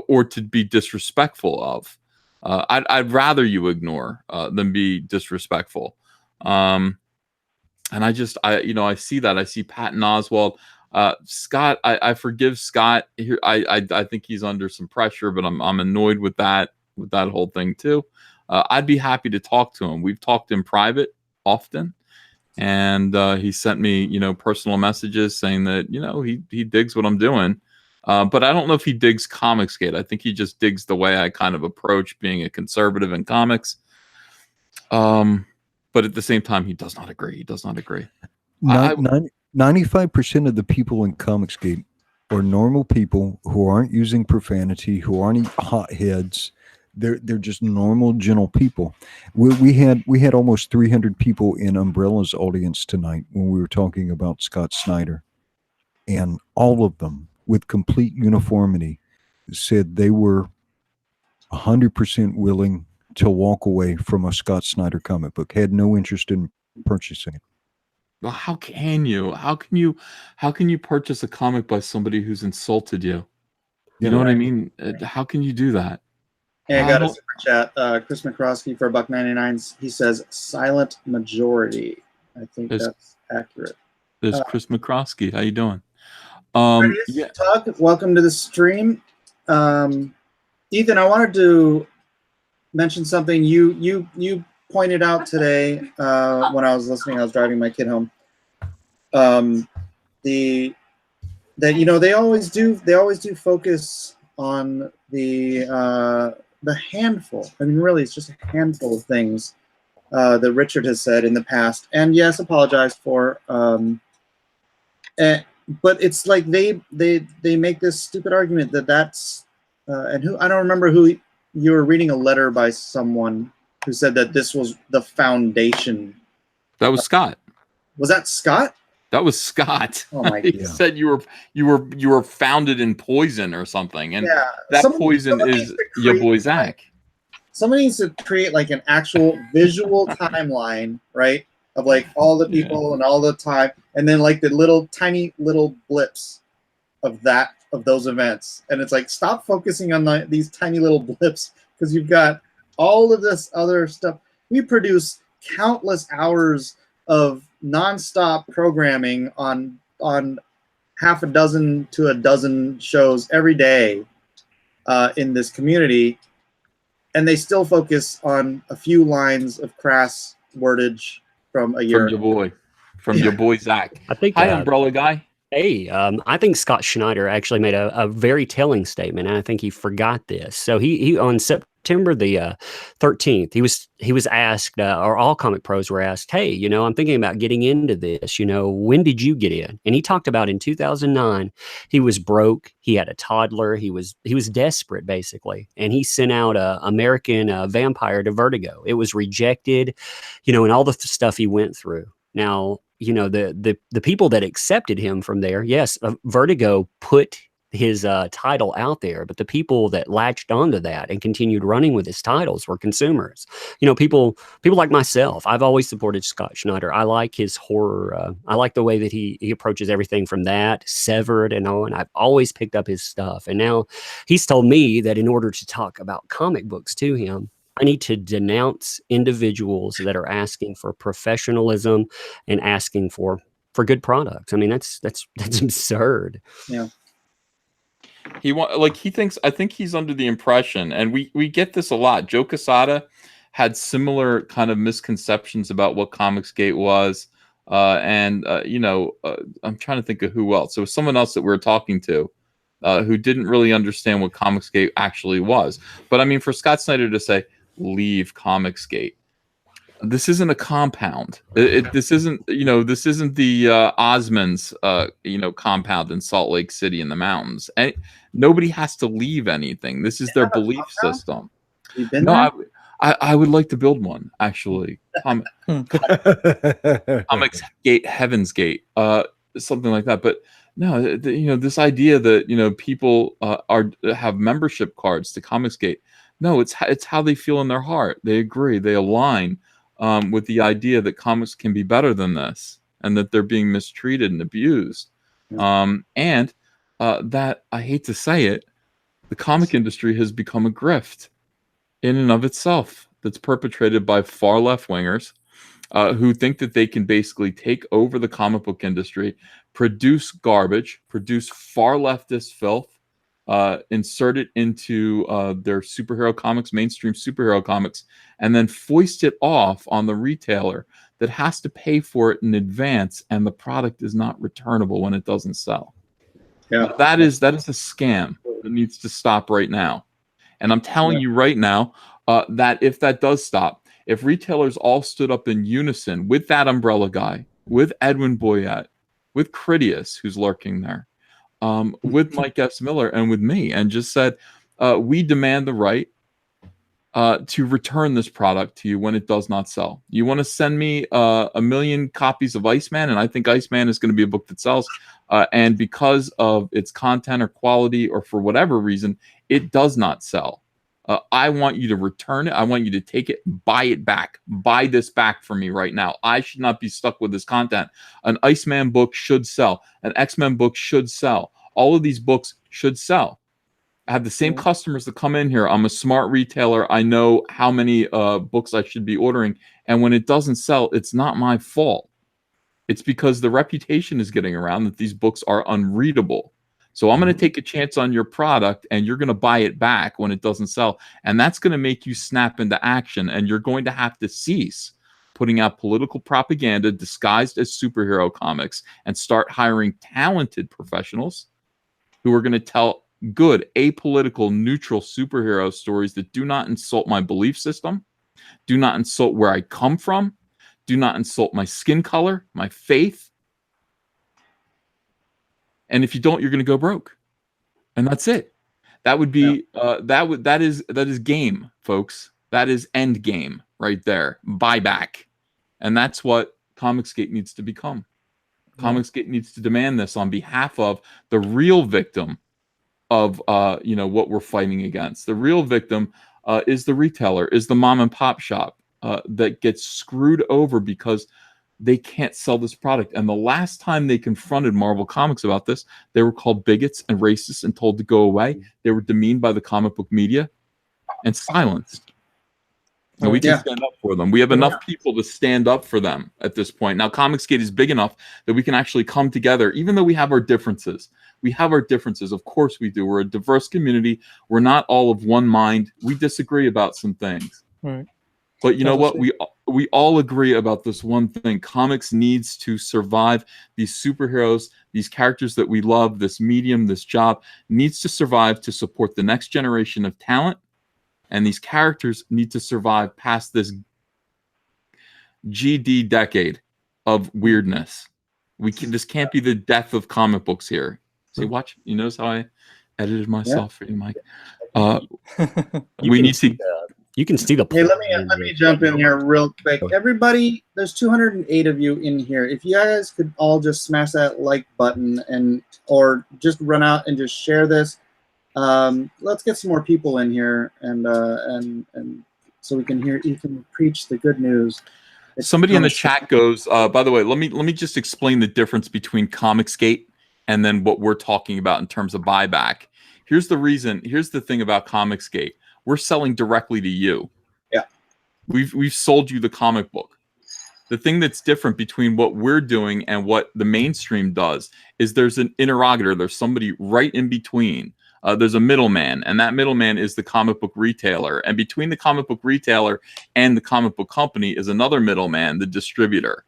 Or to be disrespectful of. I'd rather you ignore than be disrespectful. And I see that. I see Patton Oswalt. Scott, I forgive Scott. I think he's under some pressure, but I'm annoyed with that whole thing too. I'd be happy to talk to him. We've talked in private often. And he sent me, personal messages saying that, he digs what I'm doing. But I don't know if he digs Comicsgate. I think he just digs the way I kind of approach being a conservative in comics. But at the same time, he does not agree. 95% of the people in Comicsgate are normal people who aren't using profanity, who aren't hotheads. They're just normal, gentle people. We had almost 300 people in Umbrella's audience tonight when we were talking about Scott Snyder, and all of them, with complete uniformity, said they were 100% willing to walk away from a Scott Snyder comic book. Had no interest in purchasing it. Well, how can you? How can you purchase a comic by somebody who's insulted you? You know what I mean? How can you do that? Hey, I got a How- super chat. Chris McCroskey for $1.99. He says silent majority. I think There's- that's accurate. There's Chris McCroskey. How you doing? Yeah. Tug, welcome to the stream. Ethan, I wanted to mention something you pointed out today when I was listening. I was driving my kid home. That they always do focus on the handful. I mean, really, it's just a handful of things that Richard has said in the past, and yes, apologized for. But it's like they make this stupid argument that's and who I don't remember who you were reading a letter by someone who said that this was the foundation. That was Scott. Was that Scott? That was Scott. Oh my He God. said you were founded in poison or something, and Yeah, that someone poison needs is to your create, boy Zach. Somebody needs to create like an actual visual timeline, right? Of like all the people and all the time, and then like the tiny little blips of those events. And it's like, stop focusing on these tiny little blips, because you've got all of this other stuff. We produce countless hours of nonstop programming on half a dozen to a dozen shows every day in this community, and they still focus on a few lines of crass wordage from a year. From your boy Zach. I think. Hi, Umbrella Guy. Hey, I think Scott Schneider actually made a very telling statement, and I think he forgot this. So he on September the 13th, he was asked, or all comic pros were asked, hey, I'm thinking about getting into this. When did you get in? And he talked about in 2009, he was broke, he had a toddler, he was desperate basically, and he sent out American Vampire to Vertigo. It was rejected, and all the stuff he went through. Now, the people that accepted him from there, yes, Vertigo put his title out there, but the people that latched onto that and continued running with his titles were consumers. People like myself. I've always supported Scott Schneider. I like his horror. I like the way that he approaches everything from that, Severed and on. I've always picked up his stuff. And now he's told me that in order to talk about comic books to him, I need to denounce individuals that are asking for professionalism and asking for good products. I mean, that's absurd. Yeah. I think he's under the impression, and we get this a lot. Joe Quesada had similar kind of misconceptions about what Comicsgate was. I'm trying to think of who else. There was someone else that we were talking to who didn't really understand what Comicsgate actually was. But I mean, for Scott Snyder to say, leave Comicsgate. This isn't a compound. This isn't the Osmonds, compound in Salt Lake City in the mountains. And nobody has to leave anything. This is their belief system. You've been there? I would like to build one, actually. Comicsgate, Heaven's Gate, something like that. But no, this idea that people have membership cards to Comicsgate. No, it's how they feel in their heart. They agree. They align with the idea that comics can be better than this, and that they're being mistreated and abused. And that, I hate to say it, the comic industry has become a grift in and of itself that's perpetrated by far left wingers who think that they can basically take over the comic book industry, produce garbage, produce far leftist filth, insert it into their superhero comics, mainstream superhero comics, and then foist it off on the retailer that has to pay for it in advance, and the product is not returnable when it doesn't sell. Yeah. That is a scam that needs to stop right now. And I'm telling you right now that if that does stop, if retailers all stood up in unison with that Umbrella Guy, with Edwin Boyette, with Critias, who's lurking there, with Mike S. Miller, and with me, and just said, we demand the right to return this product to you when it does not sell. You want to send me 1 million copies of Iceman, and I think Iceman is going to be a book that sells, and because of its content or quality or for whatever reason, it does not sell. I want you to return it. I want you to take it, buy it back. Buy this back for me right now. I should not be stuck with this content. An Iceman book should sell. An X-Men book should sell. All of these books should sell. I have the same customers that come in here. I'm a smart retailer. I know how many books I should be ordering. And when it doesn't sell, it's not my fault. It's because the reputation is getting around that these books are unreadable. So I'm going to take a chance on your product and you're going to buy it back when it doesn't sell. And that's going to make you snap into action. And you're going to have to cease putting out political propaganda disguised as superhero comics and start hiring talented professionals who are going to tell good, apolitical, neutral superhero stories that do not insult my belief system, do not insult where I come from, do not insult my skin color, my faith. And if you don't, you're going to go broke. And that's it. That would be that is game, folks. That is end game right there. Buyback. And that's what Comicsgate needs to become. Comicsgate needs to demand this on behalf of the real victim of what we're fighting against. The real victim is the retailer, is the mom and pop shop that gets screwed over because they can't sell this product. And the last time they confronted Marvel Comics about this, they were called bigots and racists and told to go away. They were demeaned by the comic book media and silenced. And we can stand up for them. We have enough people to stand up for them at this point. Now, Comicsgate is big enough that we can actually come together, even though we have our differences. We have our differences. Of course we do. We're a diverse community. We're not all of one mind. We disagree about some things. Right. But you know what? We all agree about this one thing. Comics needs to survive. These superheroes, these characters that we love, this medium, this job, needs to survive to support the next generation of talent. And these characters need to survive past this GD decade of weirdness. This can't be the death of comic books here. See, watch. You notice how I edited myself for you, Mike? We need to... You can see the. Hey, let me jump in here real quick. Everybody, there's 208 of you in here. If you guys could all just smash that like button or just run out and just share this, let's get some more people in here and so we can hear Ethan preach the good news. Somebody in the chat goes, by the way, let me just explain the difference between Comicsgate and then what we're talking about in terms of buyback. Here's the reason. Here's the thing about Comicsgate. We're selling directly to you. Yeah. We've sold you the comic book. The thing that's different between what we're doing and what the mainstream does is there's an interrogator. There's somebody right in between. There's a middleman, and that middleman is the comic book retailer. And between the comic book retailer and the comic book company is another middleman, the distributor.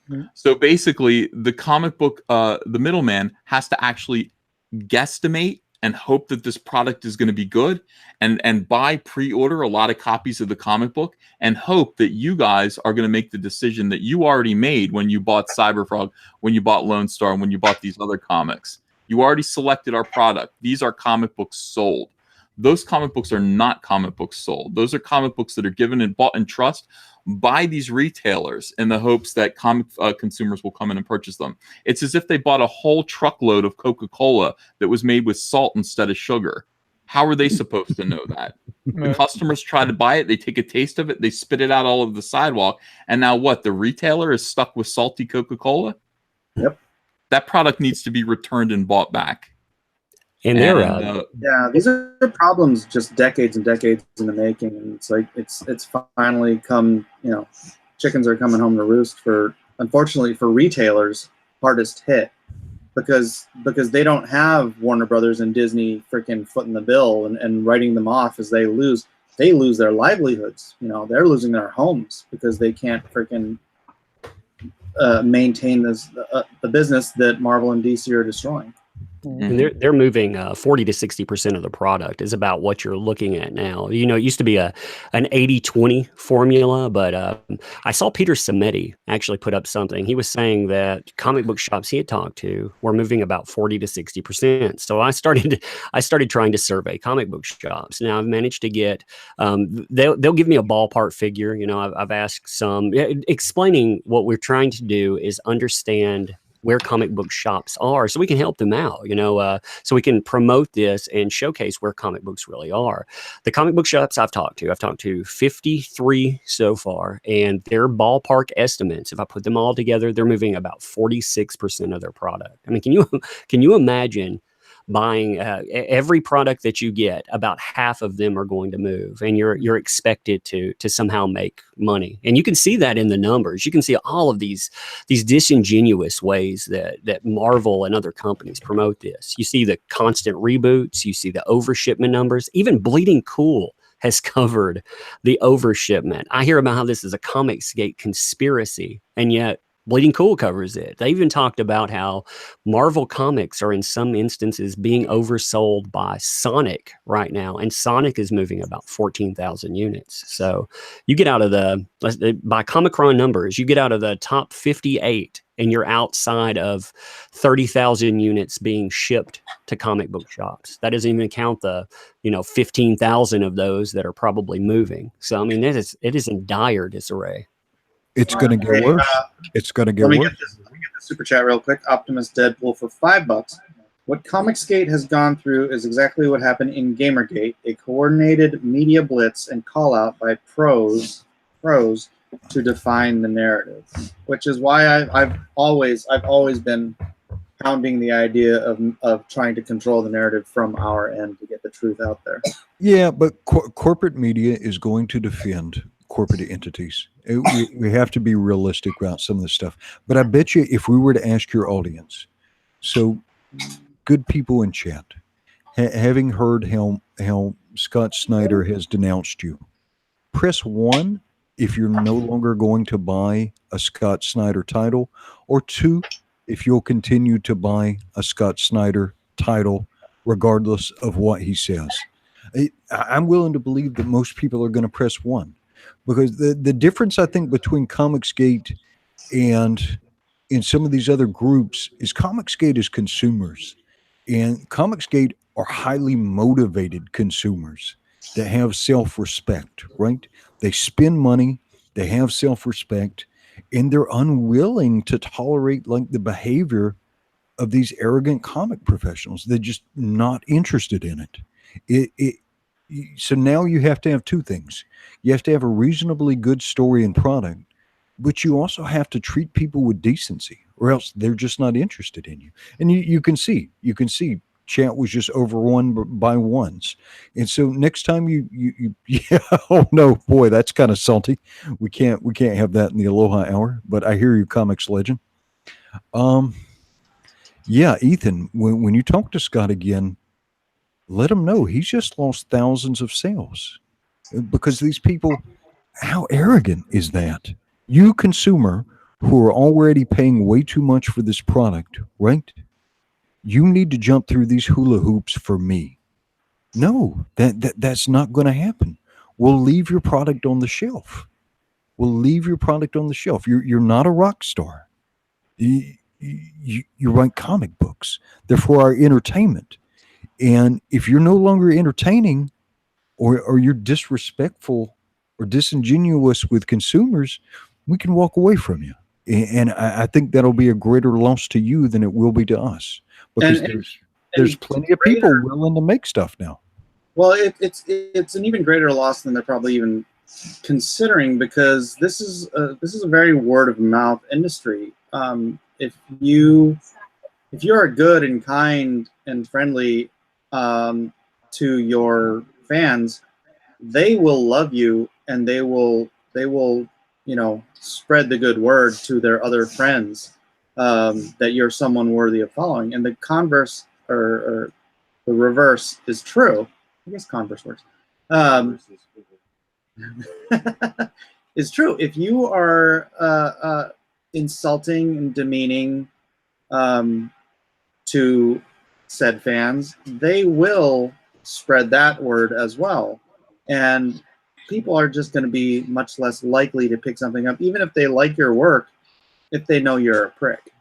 Mm-hmm. So basically, the comic book, the middleman has to actually guesstimate and hope that this product is going to be good and buy pre-order a lot of copies of the comic book and hope that you guys are going to make the decision that you already made when you bought Cyberfrog, when you bought Lone Star, and when you bought these other comics. You already selected our product. These are comic books sold. Those comic books are not comic books sold. Those are comic books that are given and bought in trust by these retailers in the hopes that comic consumers will come in and purchase them. It's as if they bought a whole truckload of Coca-Cola that was made with salt instead of sugar. How are they supposed to know that? The customers try to buy it. They take a taste of it. They spit it out all over the sidewalk. And now what? The retailer is stuck with salty Coca-Cola? Yep. That product needs to be returned and bought back. And these are problems just decades and decades in the making, and it's like it's finally come. Chickens are coming home to roost unfortunately for retailers, hardest hit because they don't have Warner Brothers and Disney freaking footing the bill and writing them off as they lose their livelihoods. They're losing their homes because they can't freaking maintain the business that Marvel and DC are destroying. And they're moving 40 to 60% of the product is about what you're looking at now. It used to be an 80-20 formula, but I saw Peter Samedi actually put up something. He was saying that comic book shops he had talked to were moving about 40 to 60%. So I started trying to survey comic book shops. Now I've managed to get they'll give me a ballpark figure. I've asked some explaining what we're trying to do is understand where comic book shops are, so we can help them out, so we can promote this and showcase where comic books really are. The comic book shops I've talked to 53 so far, and their ballpark estimates, if I put them all together, they're moving about 46% of their product. I mean, can you imagine buying every product that you get, about half of them are going to move, and you're expected to somehow make money. And you can see that in the numbers. You can see all of these disingenuous ways that Marvel and other companies promote this. You see the constant reboots, you see the overshipment numbers. Even Bleeding Cool has covered the overshipment. I hear about how this is a Comicsgate conspiracy, and yet Bleeding Cool covers it. They even talked about how Marvel Comics are in some instances being oversold by Sonic right now, and Sonic is moving about 14,000 units. So you get out of by Comicron numbers, you get out of the top 58, and you're outside of 30,000 units being shipped to comic book shops. That doesn't even count the 15,000 of those that are probably moving. So I mean, it is in dire disarray. It's going to get worse. It's going to get worse. Let me get this super chat real quick. Optimus Deadpool for $5. What Comicsgate has gone through is exactly what happened in Gamergate, a coordinated media blitz and call out by pros to define the narrative, which is why I've always been pounding the idea of trying to control the narrative from our end to get the truth out there. Yeah, but corporate media is going to defend corporate entities. We have to be realistic about some of this stuff. But I bet you if we were to ask your audience, so good people in chat, having heard how Scott Snyder has denounced you, press 1 if you're no longer going to buy a Scott Snyder title, or 2 if you'll continue to buy a Scott Snyder title regardless of what he says. I'm willing to believe that most people are going to press 1. Because the difference, I think, between Comicsgate and in some of these other groups is Comicsgate is consumers. And Comicsgate are highly motivated consumers that have self-respect, right? They spend money, they have self-respect, and they're unwilling to tolerate like the behavior of these arrogant comic professionals. They're just not interested in it. So now you have to have 2 things. You have to have a reasonably good story and product, but you also have to treat people with decency, or else they're just not interested in you. And you can see chat was just overrun by ones. And so next time you yeah, oh no, boy, that's kind of salty. We can't have that in the Aloha Hour, but I hear you, comics legend. Yeah, Ethan, when you talk to Scott again, let him know he's just lost thousands of sales, because these people, how arrogant is that? You consumer who are already paying way too much for this product, right? You need to jump through these hula hoops for me. No, that's not going to happen. We'll leave your product on the shelf. We'll leave your product on the shelf. You're not a rock star. You write comic books. They're for our entertainment. And if you're no longer entertaining, or you're disrespectful or disingenuous with consumers, we can walk away from you. And I think that'll be a greater loss to you than it will be to us, because there's plenty of people willing to make stuff now. Well, it's an even greater loss than they're probably even considering, because this is a very word of mouth industry. If you're good and kind and friendly to your fans, they will love you, and they will spread the good word to their other friends that you're someone worthy of following. And the converse or the reverse is true. I guess converse works. Is true. If you are insulting and demeaning to said fans, they will spread that word as well. And people are just going to be much less likely to pick something up, even if they like your work, if they know you're a prick.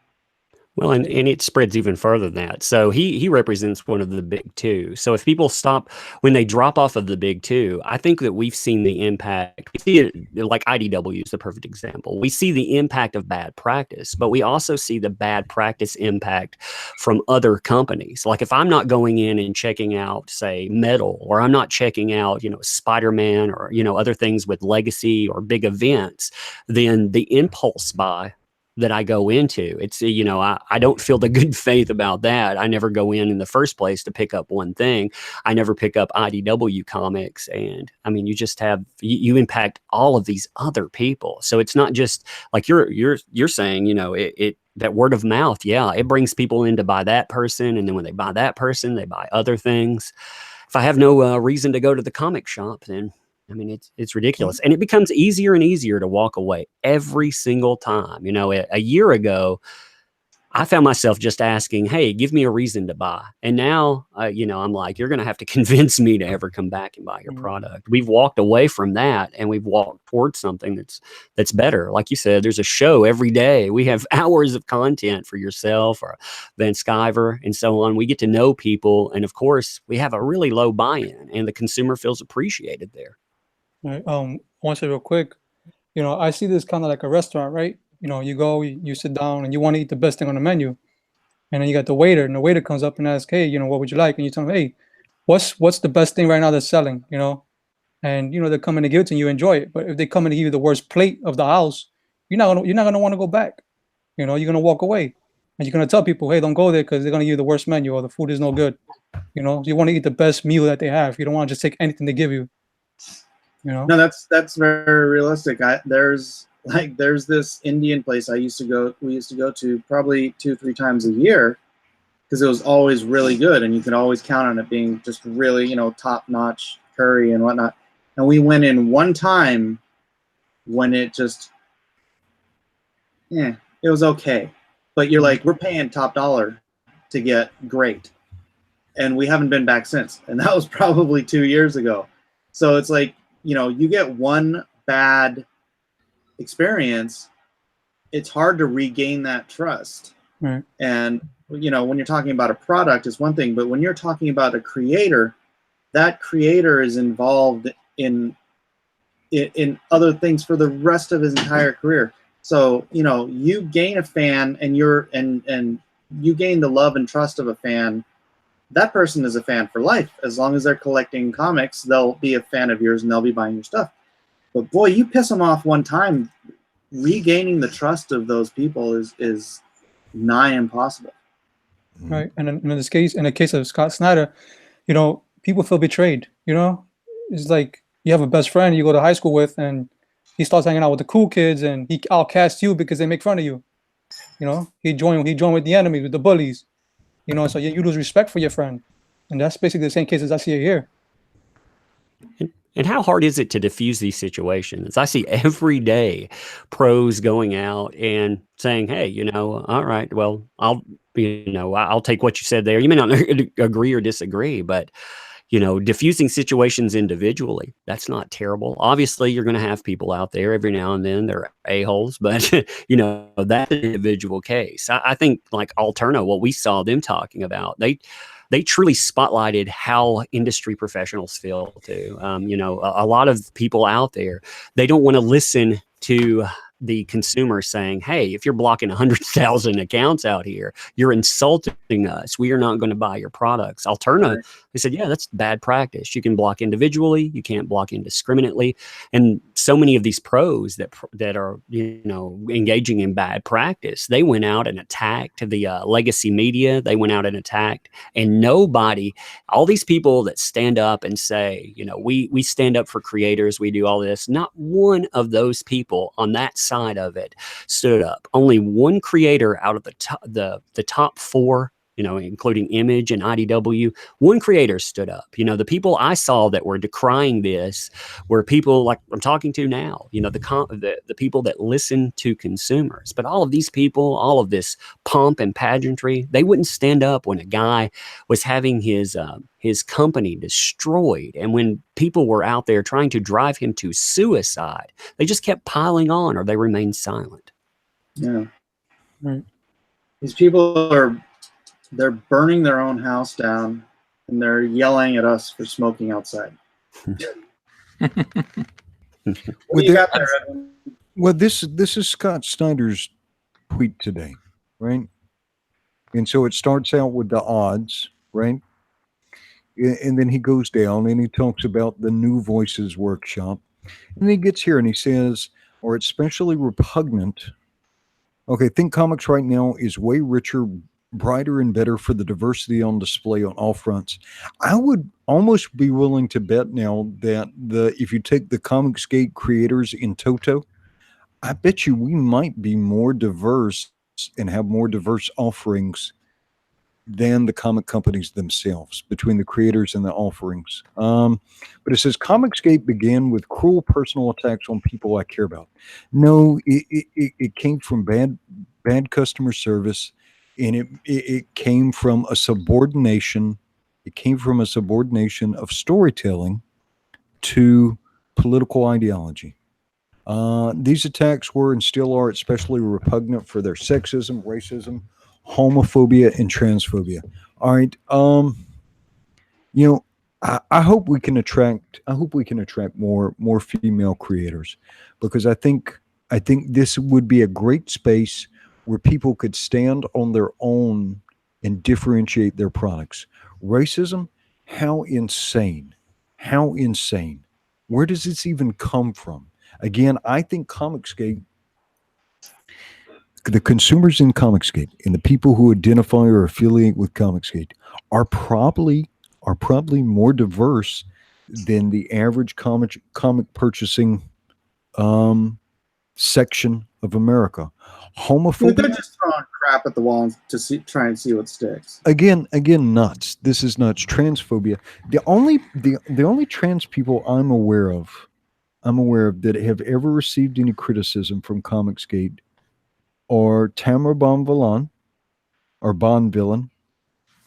Well, and it spreads even further than that. So he represents one of the big two. So if people stop when they drop off of the big two, I think that we've seen the impact. We see it like IDW is the perfect example. We see the impact of bad practice, but we also see the bad practice impact from other companies. Like if I'm not going in and checking out, say, Metal, or I'm not checking out, Spider-Man, or other things with legacy or big events, then the impulse buy that I go into, it's, I don't feel the good faith about that. I never go in the first place to pick up one thing. I never pick up IDW comics. And I mean, you just have, you impact all of these other people. So it's not just like you're saying, that word of mouth. Yeah. It brings people in to buy that person. And then when they buy that person, they buy other things. If I have no reason to go to the comic shop, then I mean, it's ridiculous. And it becomes easier and easier to walk away every single time. A year ago, I found myself just asking, hey, give me a reason to buy. And now, I'm like, you're going to have to convince me to ever come back and buy your product. We've walked away from that and we've walked towards something that's better. Like you said, there's a show every day. We have hours of content for yourself or Van Sciver and so on. We get to know people. And of course, we have a really low buy-in and the consumer feels appreciated there. Right. I want to say real quick, I see this kind of like a restaurant, right? You go, you sit down and you want to eat the best thing on the menu. And then you got the waiter and the waiter comes up and asks, hey, what would you like? And you tell them, hey, what's the best thing right now that's selling, And, they're coming to give it to you, enjoy it. But if they come and give you the worst plate of the house, you're not going to want to go back. You're going to walk away and you're going to tell people, hey, don't go there because they're going to give you the worst menu or the food is no good. You want to eat the best meal that they have. You don't want to just take anything they give you. No, that's very realistic. There's this Indian place we used to go to probably 2-3 times a year because it was always really good and you could always count on it being just really, top-notch curry and whatnot. And we went in one time when it just, it was okay. But you're like, we're paying top dollar to get great. And we haven't been back since. And that was probably 2 years ago. So it's like, you get one bad experience, it's hard to regain that trust. Right. And, when you're talking about a product is one thing, but when you're talking about a creator, that creator is involved in other things for the rest of his entire career. So, you gain a fan and you gain the love and trust of a fan. That person is a fan for life. As long as they're collecting comics, they'll be a fan of yours and they'll be buying your stuff. But boy, you piss them off one time, regaining the trust of those people is nigh impossible. Right. And in the case of Scott Snyder, people feel betrayed. It's like you have a best friend you go to high school with and he starts hanging out with the cool kids and he outcasts you because they make fun of you. He joined with the enemy, with the bullies. So you lose respect for your friend. And that's basically the same case as I see it here. And how hard is it to diffuse these situations? I see every day pros going out and saying, hey, all right, well, I'll take what you said there. You may not agree or disagree, but, diffusing situations individually, that's not terrible. Obviously, you're going to have people out there every now and then, they're a-holes, but, that's an individual case. I think like Alterna, what we saw them talking about, they truly spotlighted how industry professionals feel too. A lot of people out there, they don't want to listen to the consumer saying, hey, if you're blocking 100,000 accounts out here, you're insulting us. We are not going to buy your products. Alterna, they said, yeah, that's bad practice. You can block individually. You can't block indiscriminately. And so many of these pros that are, engaging in bad practice, they went out and attacked the legacy media. They went out and attacked, and nobody, all these people that stand up and say, we stand up for creators, we do all this, not one of those people on that side of it stood up. Only one creator out of the top 4, including Image and IDW, one creator stood up. The people I saw that were decrying this were people like I'm talking to now, the people that listen to consumers. But all of these people, all of this pomp and pageantry, they wouldn't stand up when a guy was having his company destroyed. And when people were out there trying to drive him to suicide, they just kept piling on or they remained silent. Yeah. Right. These people they're burning their own house down, and they're yelling at us for smoking outside. What do you got there, Edwin? Well, this is Scott Snyder's tweet today, right? And so it starts out with the odds, right? And then he goes down and he talks about the New Voices workshop. And he gets here and he says, or it's especially repugnant. Okay, Think Comics right now is way richer, brighter, and better for the diversity on display on all fronts. I would almost be willing to bet now that if you take the Comicsgate creators in toto, I bet you we might be more diverse and have more diverse offerings than the comic companies themselves, between the creators and the offerings. But it says Comicsgate began with cruel personal attacks on people I care about. No, it came from bad customer service, and it came from a subordination. It came from a subordination of storytelling to political ideology. These attacks were and still are especially repugnant for their sexism, racism, homophobia, and transphobia. All right. You know, I hope we can attract more female creators, because I think this would be a great space where people could stand on their own and differentiate their products. Racism, how insane. How insane. Where does this even come from? Again, I think Comicsgate, the consumers in Comicsgate and the people who identify or affiliate with Comicsgate are probably more diverse than the average comic purchasing section of America. Homophobia. They're just throwing crap at the wall to try and see what sticks. Again, nuts. This is nuts. Transphobia. The only trans people I'm aware of that have ever received any criticism from Comicsgate are Tamara Bonvillain, or Bonvillain,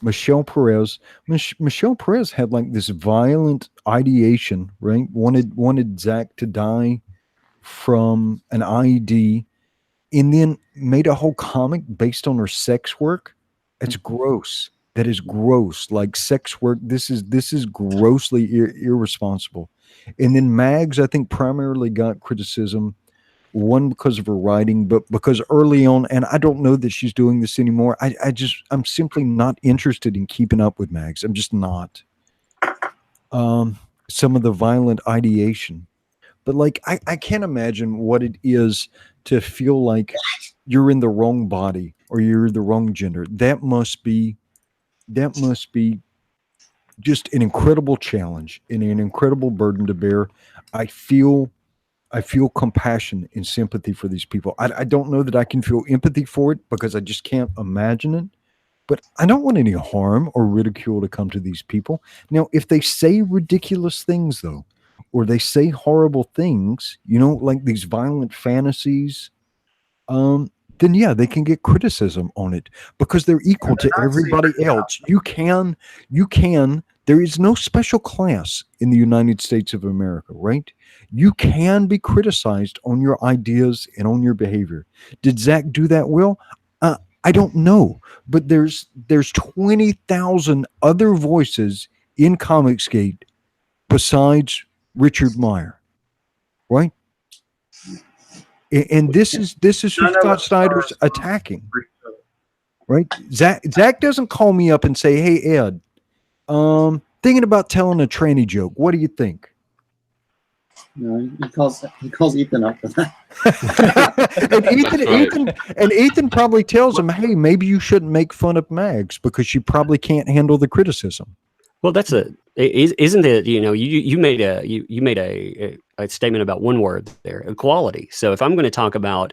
Michelle Perez. Michelle Perez had like this violent ideation, right? Wanted Zach to die from an IED, and then made a whole comic based on her sex work. That's gross. That is gross. Like sex work. This is grossly irresponsible. And then Mags, I think, primarily got criticism, one because of her writing, but because early on, and I don't know that she's doing this anymore. I'm simply not interested in keeping up with Mags. I'm just not. Some of the violent ideation, but like I can't imagine what it is to feel like you're in the wrong body or you're the wrong gender. That must be just an incredible challenge and an incredible burden to bear. I feel compassion and sympathy for these people. I don't know that I can feel empathy for it because I just can't imagine it. But I don't want any harm or ridicule to come to these people. Now, if they say ridiculous things, though, or they say horrible things, like these violent fantasies, then yeah, they can get criticism on it because they're equal to everybody else. You can, there is no special class in the United States of America, right? You can be criticized on your ideas and on your behavior. Did Zach do that well? I don't know, but there's 20,000 other voices in Comicsgate besides Richard Meyer, right? And this is who Scott Snyder's attacking, right? Zach doesn't call me up and say, "Hey Ed, thinking about telling a tranny joke. What do you think?" No, he calls Ethan up for that. and Ethan probably tells him, "Hey, maybe you shouldn't make fun of Mags because she probably can't handle the criticism." Well, isn't it? You made a statement about one word there, equality. So if I'm going to talk about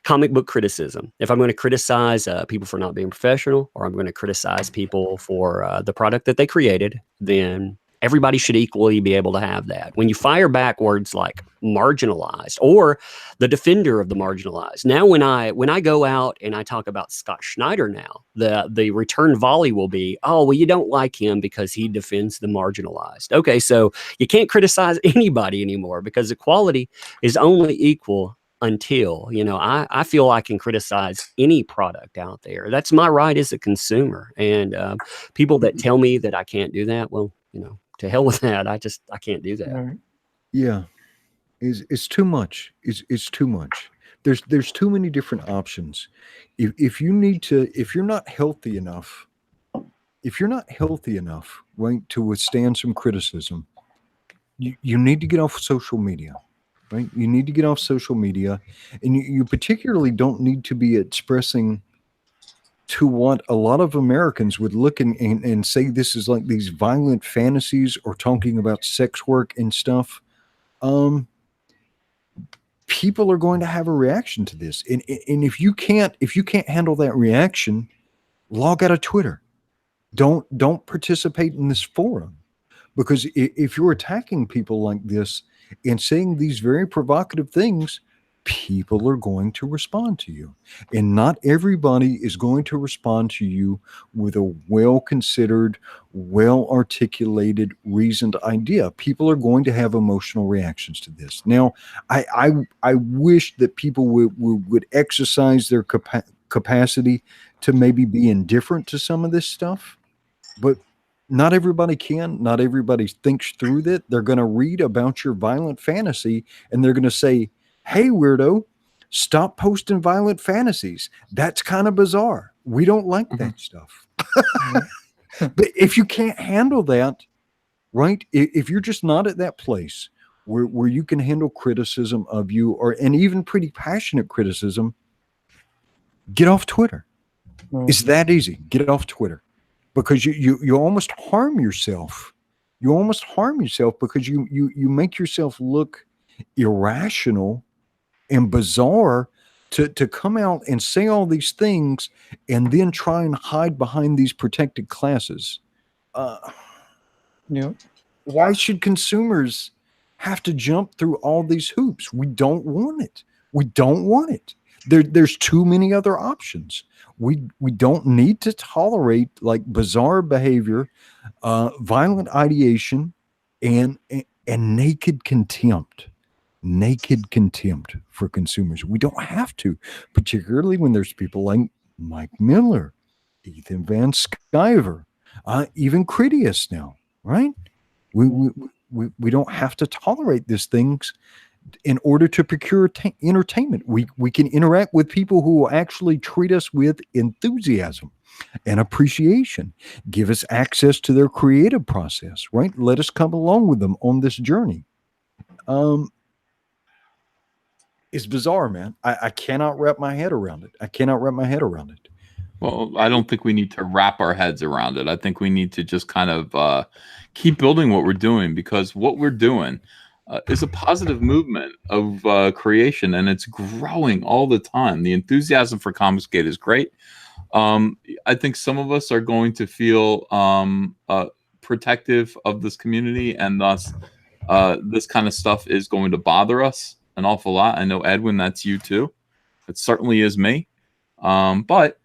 comic book criticism, if I'm going to criticize people for not being professional, or I'm going to criticize people for the product that they created, then everybody should equally be able to have that. When you fire back words like marginalized or the defender of the marginalized, now when I go out and I talk about Scott Snyder now, the return volley will be, "Oh, well, you don't like him because he defends the marginalized." Okay, so you can't criticize anybody anymore because equality is only equal until, you know, I feel I can criticize any product out there. That's my right as a consumer. And people that tell me that I can't do that, well, you know, to hell with that. I can't do that. Right. Yeah, it's too much. It's too much. There's too many different options. If you need to, if you're not healthy enough, right, to withstand some criticism, you need to get off social media, right? You need to get off social media, and you particularly don't need to be expressing to what a lot of Americans would look and say this is like these violent fantasies or talking about sex work and stuff. People are going to have a reaction to this, and if you can't handle that reaction, log out of Twitter. Don't participate in this forum, because if you're attacking people like this and saying these very provocative things, people are going to respond to you, and not everybody is going to respond to you with a well-considered, well-articulated, reasoned idea. People are going to have emotional reactions to this. Now, I wish that people would exercise their capacity to maybe be indifferent to some of this stuff, but not everybody can. Not everybody thinks through that. They're going to read about your violent fantasy and they're going to say, hey, weirdo, stop posting violent fantasies. That's kind of bizarre. We don't like that stuff. But if you can't handle that, right? If you're just not at that place where you can handle criticism of you, and even pretty passionate criticism, get off Twitter. It's that easy. Get off Twitter, because you almost harm yourself. You almost harm yourself because you make yourself look irrational and bizarre to come out and say all these things and then try and hide behind these protected classes. Why should consumers have to jump through all these hoops? We don't want it. We don't want it. There's too many other options. We don't need to tolerate like bizarre behavior, violent ideation, and naked contempt. Naked contempt for consumers. We don't have to, particularly when there's people like Mike Miller, Ethan Van Sciver, even Critias now, right? We don't have to tolerate these things in order to procure entertainment. We can interact with people who will actually treat us with enthusiasm and appreciation, give us access to their creative process, right? Let us come along with them on this journey. It's bizarre, man. I cannot wrap my head around it. Well, I don't think we need to wrap our heads around it. I think we need to just kind of keep building what we're doing, because what we're doing is a positive movement of creation, and it's growing all the time. The enthusiasm for Comicsgate is great. I think some of us are going to feel protective of this community, and thus this kind of stuff is going to bother us an awful lot. I know, Edwin, that's you too. It certainly is me. But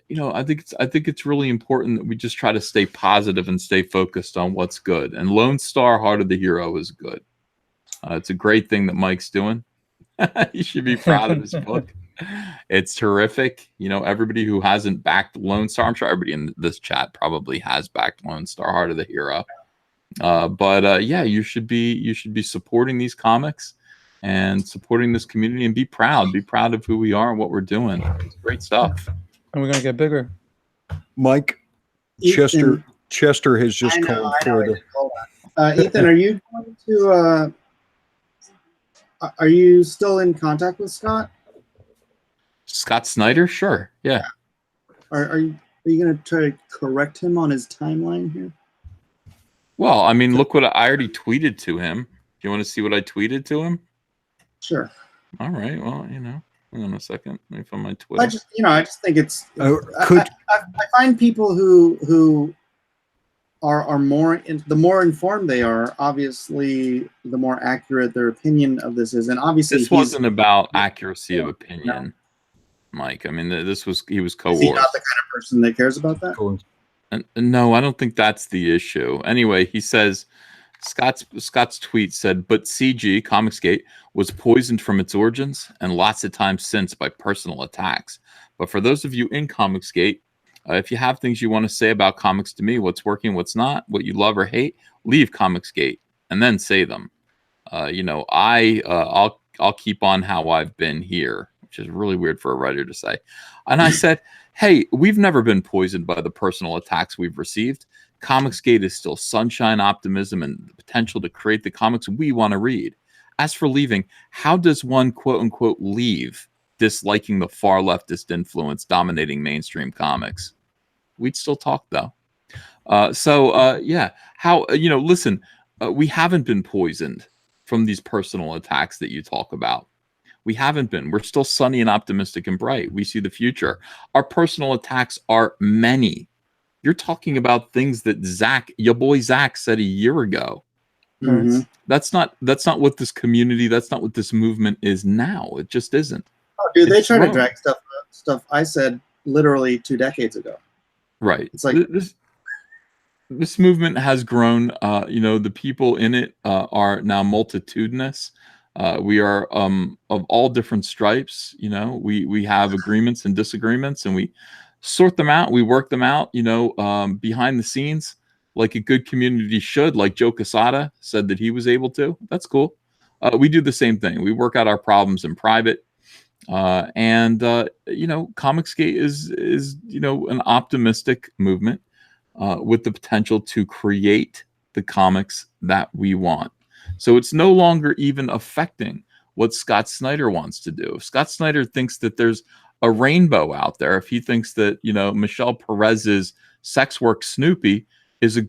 you know, I think it's really important that we just try to stay positive and stay focused on what's good. And Lone Star, Heart of the Hero is good. It's a great thing that Mike's doing. You should be proud of his book. It's terrific. You know, everybody who hasn't backed Lone Star, I'm sure everybody in this chat probably has backed Lone Star, Heart of the Hero. But yeah, you should be supporting these comics and supporting this community, and be proud of who we are and what we're doing. It's great stuff. And we're gonna get bigger. Mike, Ethan, Chester has just called for the. Ethan, are you going to? Are you still in contact with Scott? Scott Snyder, sure, yeah. Are you going to try to correct him on his timeline here? Well, I mean, look what I already tweeted to him. Do you want to see what I tweeted to him? Sure. All right. Well, you know, hang on a second. Let me find my Twitter. I just think it's. I find people who are more the more informed they are, obviously, the more accurate their opinion of this is, and obviously this wasn't about accuracy of opinion, Mike. I mean, he was co-worked. Is he not the kind of person that cares about that? No, I don't think that's the issue. Anyway, he says, Scott's tweet said, "But CG Comicsgate was poisoned from its origins and lots of times since by personal attacks. But for those of you in Comicsgate, if you have things you want to say about comics to me, what's working, what's not, what you love or hate, leave Comicsgate and then say them. I'll keep on how I've been here," which is really weird for a writer to say. And I said, "Hey, we've never been poisoned by the personal attacks we've received. Comicsgate is still sunshine, optimism, and the potential to create the comics we want to read. As for leaving, how does one quote unquote leave disliking the far leftist influence dominating mainstream comics? We'd still talk though." Listen, we haven't been poisoned from these personal attacks that you talk about. We haven't been. We're still sunny and optimistic and bright. We see the future. Our personal attacks are many. You're talking about things that your boy Zach said a year ago. Mhm. That's not what this community, that's not what this movement is now. It just isn't. Oh, dude, they It's try to wrong. drag stuff I said literally 2 decades ago. Right. It's like This movement has grown. The people in it are now multitudinous. We are of all different stripes. We have agreements and disagreements, and we sort them out. We work them out. Behind the scenes, like a good community should. Like Joe Quesada said that he was able to. That's cool. We do the same thing. We work out our problems in private. Comicsgate is an optimistic movement with the potential to create the comics that we want. So it's no longer even affecting what Scott Snyder wants to do. If Scott Snyder thinks that there's a rainbow out there, if he thinks that Michelle Perez's sex work Snoopy is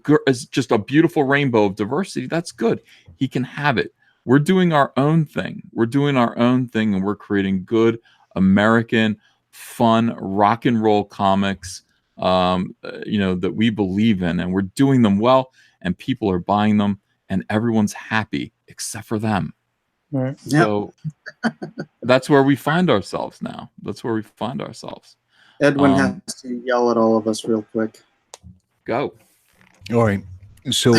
just a beautiful rainbow of diversity, that's good. He can have it. We're doing our own thing. And we're creating good American, fun, rock and roll comics, that we believe in, and we're doing them well, and people are buying them, and everyone's happy except for them. Right. So that's where we find ourselves now. Edwin has to yell at all of us real quick. Go. All right. So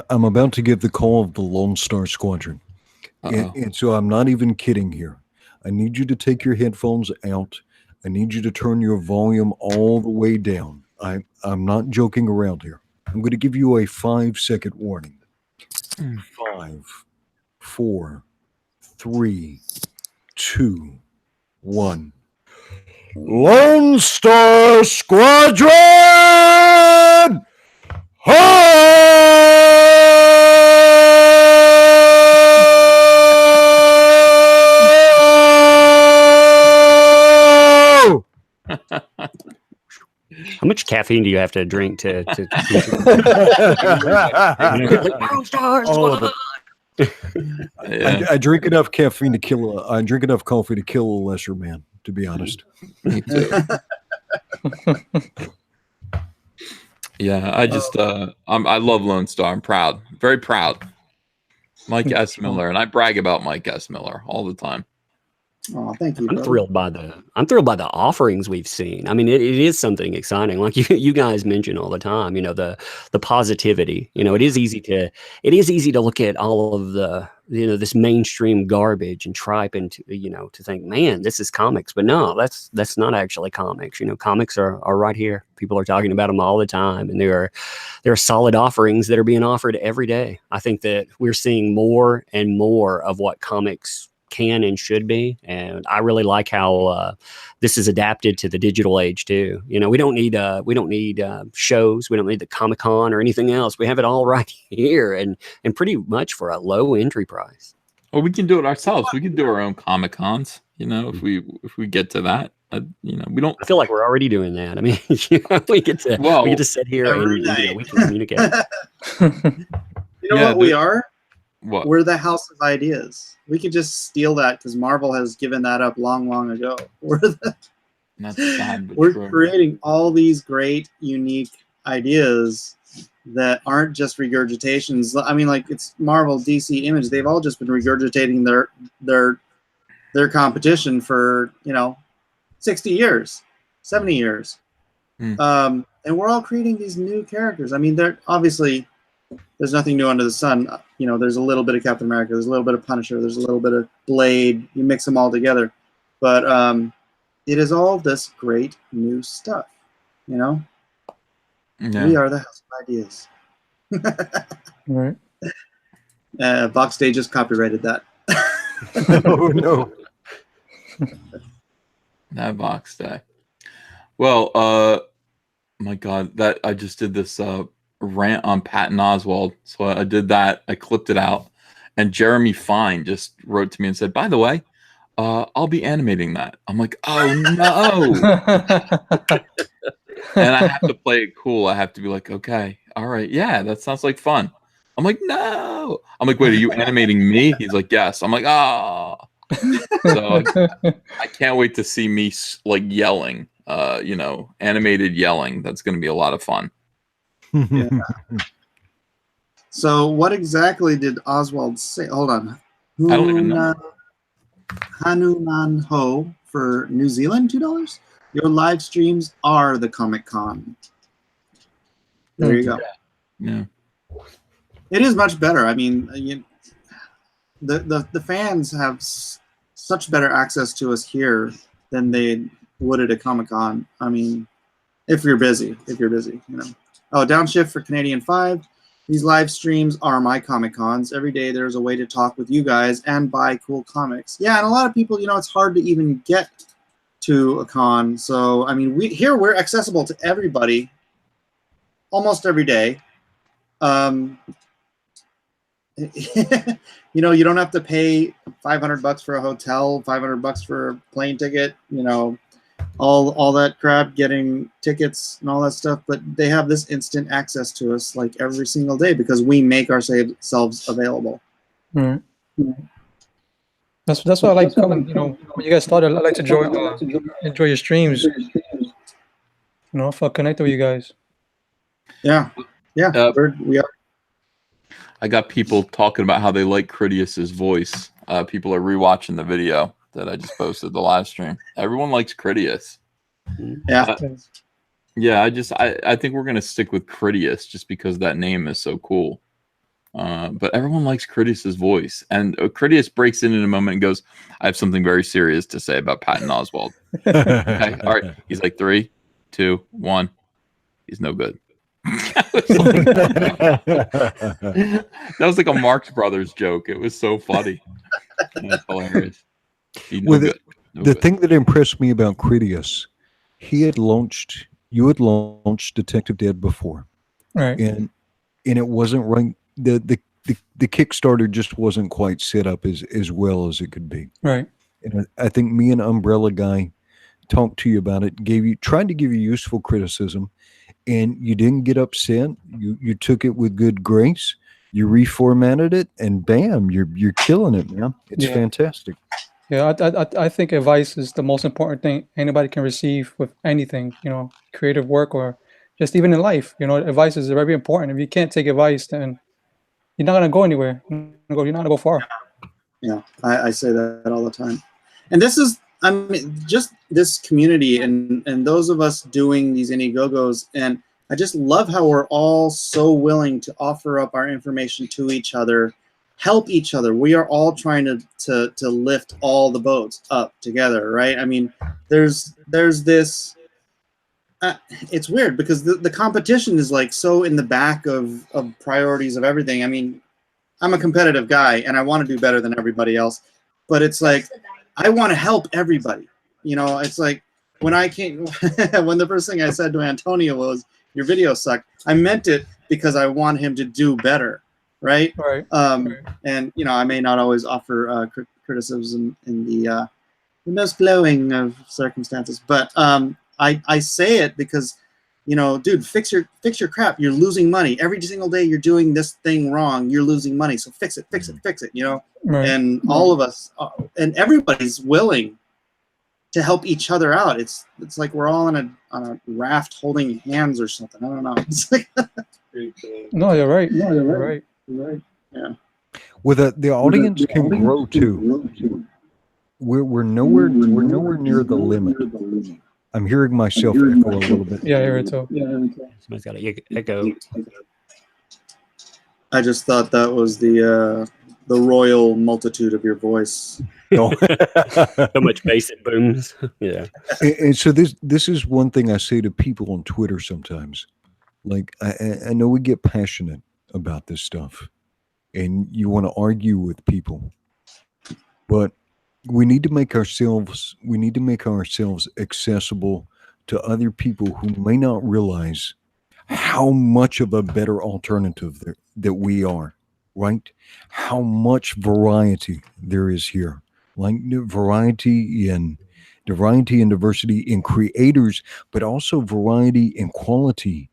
I'm about to give the call of the Lone Star Squadron. And so I'm not even kidding here. I need you to take your headphones out. I need you to turn your volume all the way down. I'm not joking around here. I'm going to give you a 5-second warning. 5, 4, 3, 2, 1. Lone Star Squadron! Ho! How much caffeine do you have to drink to All of it. Yeah. I drink enough caffeine to kill I drink enough coffee to kill a lesser man, to be honest. Me too. Yeah, I just I love Lone Star. I'm proud, very proud. Mike S. Miller, and I brag about Mike S. Miller all the time. Oh, thank you. I'm brother. thrilled by the offerings we've seen. I mean, it is something exciting. Like you guys mention all the time, the positivity. It is easy to look at all of the this mainstream garbage and tripe and to think, man, this is comics. But no, that's not actually comics. Comics are right here. People are talking about them all the time, and there are solid offerings that are being offered every day. I think that we're seeing more and more of what comics can and should be, and I really like how this is adapted to the digital age too. We don't need shows, we don't need the Comic-Con or anything else. We have it all right here, and pretty much for a low entry price. Well, we can do it ourselves. We can do our own Comic-Cons. If we get to that, we don't. I feel like we're already doing that. I mean, we get to sit here and we can communicate. We are? What? We're the house of ideas. We could just steal that because Marvel has given that up long, long ago. That's sad, but we're true. creating all these great, unique ideas that aren't just regurgitations. I mean, like it's Marvel, DC, Image. They've all just been regurgitating their competition for 60 years, 70 years. And we're all creating these new characters. I mean, they're obviously there's nothing new under the sun. You know, there's a little bit of Captain America, there's a little bit of Punisher, there's a little bit of Blade. You mix them all together, but it is all this great new stuff. You know, we are the house of ideas. Right. Box just copyrighted that. Oh no. That Box Day. Well, my God, that I just did this rant on Patton Oswalt. So I did that. I clipped it out, and Jeremy Fine just wrote to me and said, "By the way, I'll be animating that." I'm like, "Oh no!" And I have to play it cool. I have to be like, "Okay, all right, yeah, that sounds like fun." I'm like, "No." I'm like, "Wait, are you animating me?" He's like, "Yes." I'm like, "Ah." So I can't wait to see me like yelling, you know, animated yelling. That's going to be a lot of fun. Yeah. So what exactly did Oswald say? Hold on. I don't even know. Hanuman Ho for New Zealand, $2. Your live streams are the Comic Con. There you go. Yeah. It is much better. I mean, the fans have such better access to us here than they would at a Comic Con. I mean, if you're busy, you know. Oh, downshift for Canadian 5. These live streams are my Comic Cons. Every day there's a way to talk with you guys and buy cool comics. Yeah, and a lot of people, you know, it's hard to even get to a con. So, I mean, we're accessible to everybody almost every day. You know, you don't have to pay $500 for a hotel, $500 for a plane ticket, you know, all that crap, getting tickets and all that stuff, but they have this instant access to us like every single day because we make ourselves available. Right. That's why I like coming. You know, when you guys started, I like to enjoy your streams. You know, if I connect with you guys. Yeah, we are. I got people talking about how they like Critias's voice. People are rewatching the video that I just posted, the live stream. Everyone likes Critias. Yeah. Yeah, I think we're gonna stick with Critias just because that name is so cool. But everyone likes Critias's voice, and Critias breaks in a moment and goes, "I have something very serious to say about Patton Oswalt." Okay, all right. He's like 3, 2, 1. He's no good. That was like a Marx Brothers joke. It was so funny. That's hilarious. The thing that impressed me about Critias, you had launched Detective Dead before, Right? And it wasn't right. The Kickstarter just wasn't quite set up as well as it could be. Right. And I think me and Umbrella Guy talked to you about it, tried to give you useful criticism, and you didn't get upset. You took it with good grace. You reformatted it, and bam, you're killing it, man. It's fantastic. Yeah, I think advice is the most important thing anybody can receive with anything, you know, creative work or just even in life. You know, advice is very important. If you can't take advice, then you're not gonna go anywhere. You're not gonna go far. Yeah, I say that all the time. And this is, I mean, just this community and those of us doing these Indiegogos, and I just love how we're all so willing to offer up our information to each other, help each other. We are all trying to lift all the boats up together, right? I mean, there's this, it's weird because the competition is like so in the back of priorities of everything. I mean, I'm a competitive guy and I want to do better than everybody else, but it's like, I want to help everybody. You know, it's like when I came, when the first thing I said to Antonio was, your video sucked, I meant it because I want him to do better. Right. Right. And, you know, I may not always offer criticism in the most glowing of circumstances, but I say it because, you know, dude, fix your crap. You're losing money every single day. You're doing this thing wrong. You're losing money. So fix it. You know, Right. And all of us and everybody's willing to help each other out. It's like we're all on a raft holding hands or something. I don't know. It's like No, you're right. No, you're right. right. Yeah. Well, the audience can grow too. We're nowhere near the limit. I'm hearing myself echo a little bit. Yeah, I hear it too. Somebody's got to echo. I just thought that was the royal multitude of your voice. No. So much bass it booms. Yeah. And so this is one thing I say to people on Twitter sometimes. Like I know we get passionate about this stuff, and you want to argue with people, but we need to make ourselves accessible to other people who may not realize how much of a better alternative that we are, right? How much variety there is here, like variety and diversity in creators, but also variety and quality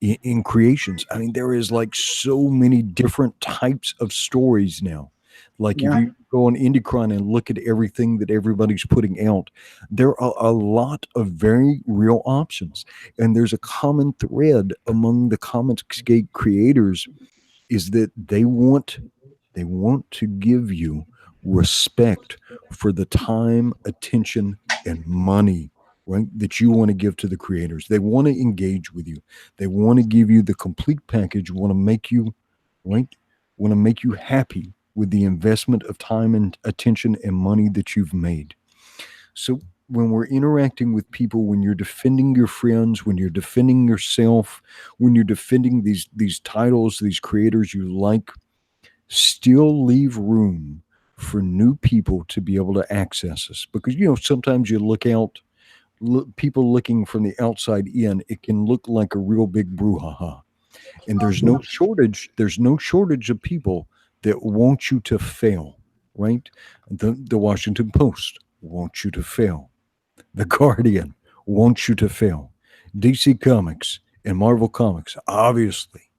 in creations. I mean, there is like so many different types of stories now. Like Yeah. if you go on IndieCron and look at everything that everybody's putting out, there are a lot of very real options. And there's a common thread among the Comicsgate creators is that they want to give you respect for the time, attention, and money, right, that you want to give to the creators. They want to engage with you. They want to give you the complete package, want to make you happy with the investment of time and attention and money that you've made. So when we're interacting with people, when you're defending your friends, when you're defending yourself, when you're defending these titles, these creators you like, still leave room for new people to be able to access us. Because, sometimes you people looking from the outside in, it can look like a real big brouhaha. And there's no shortage of people that want you to fail, right? The Washington Post wants you to fail. The Guardian wants you to fail. DC Comics and Marvel Comics obviously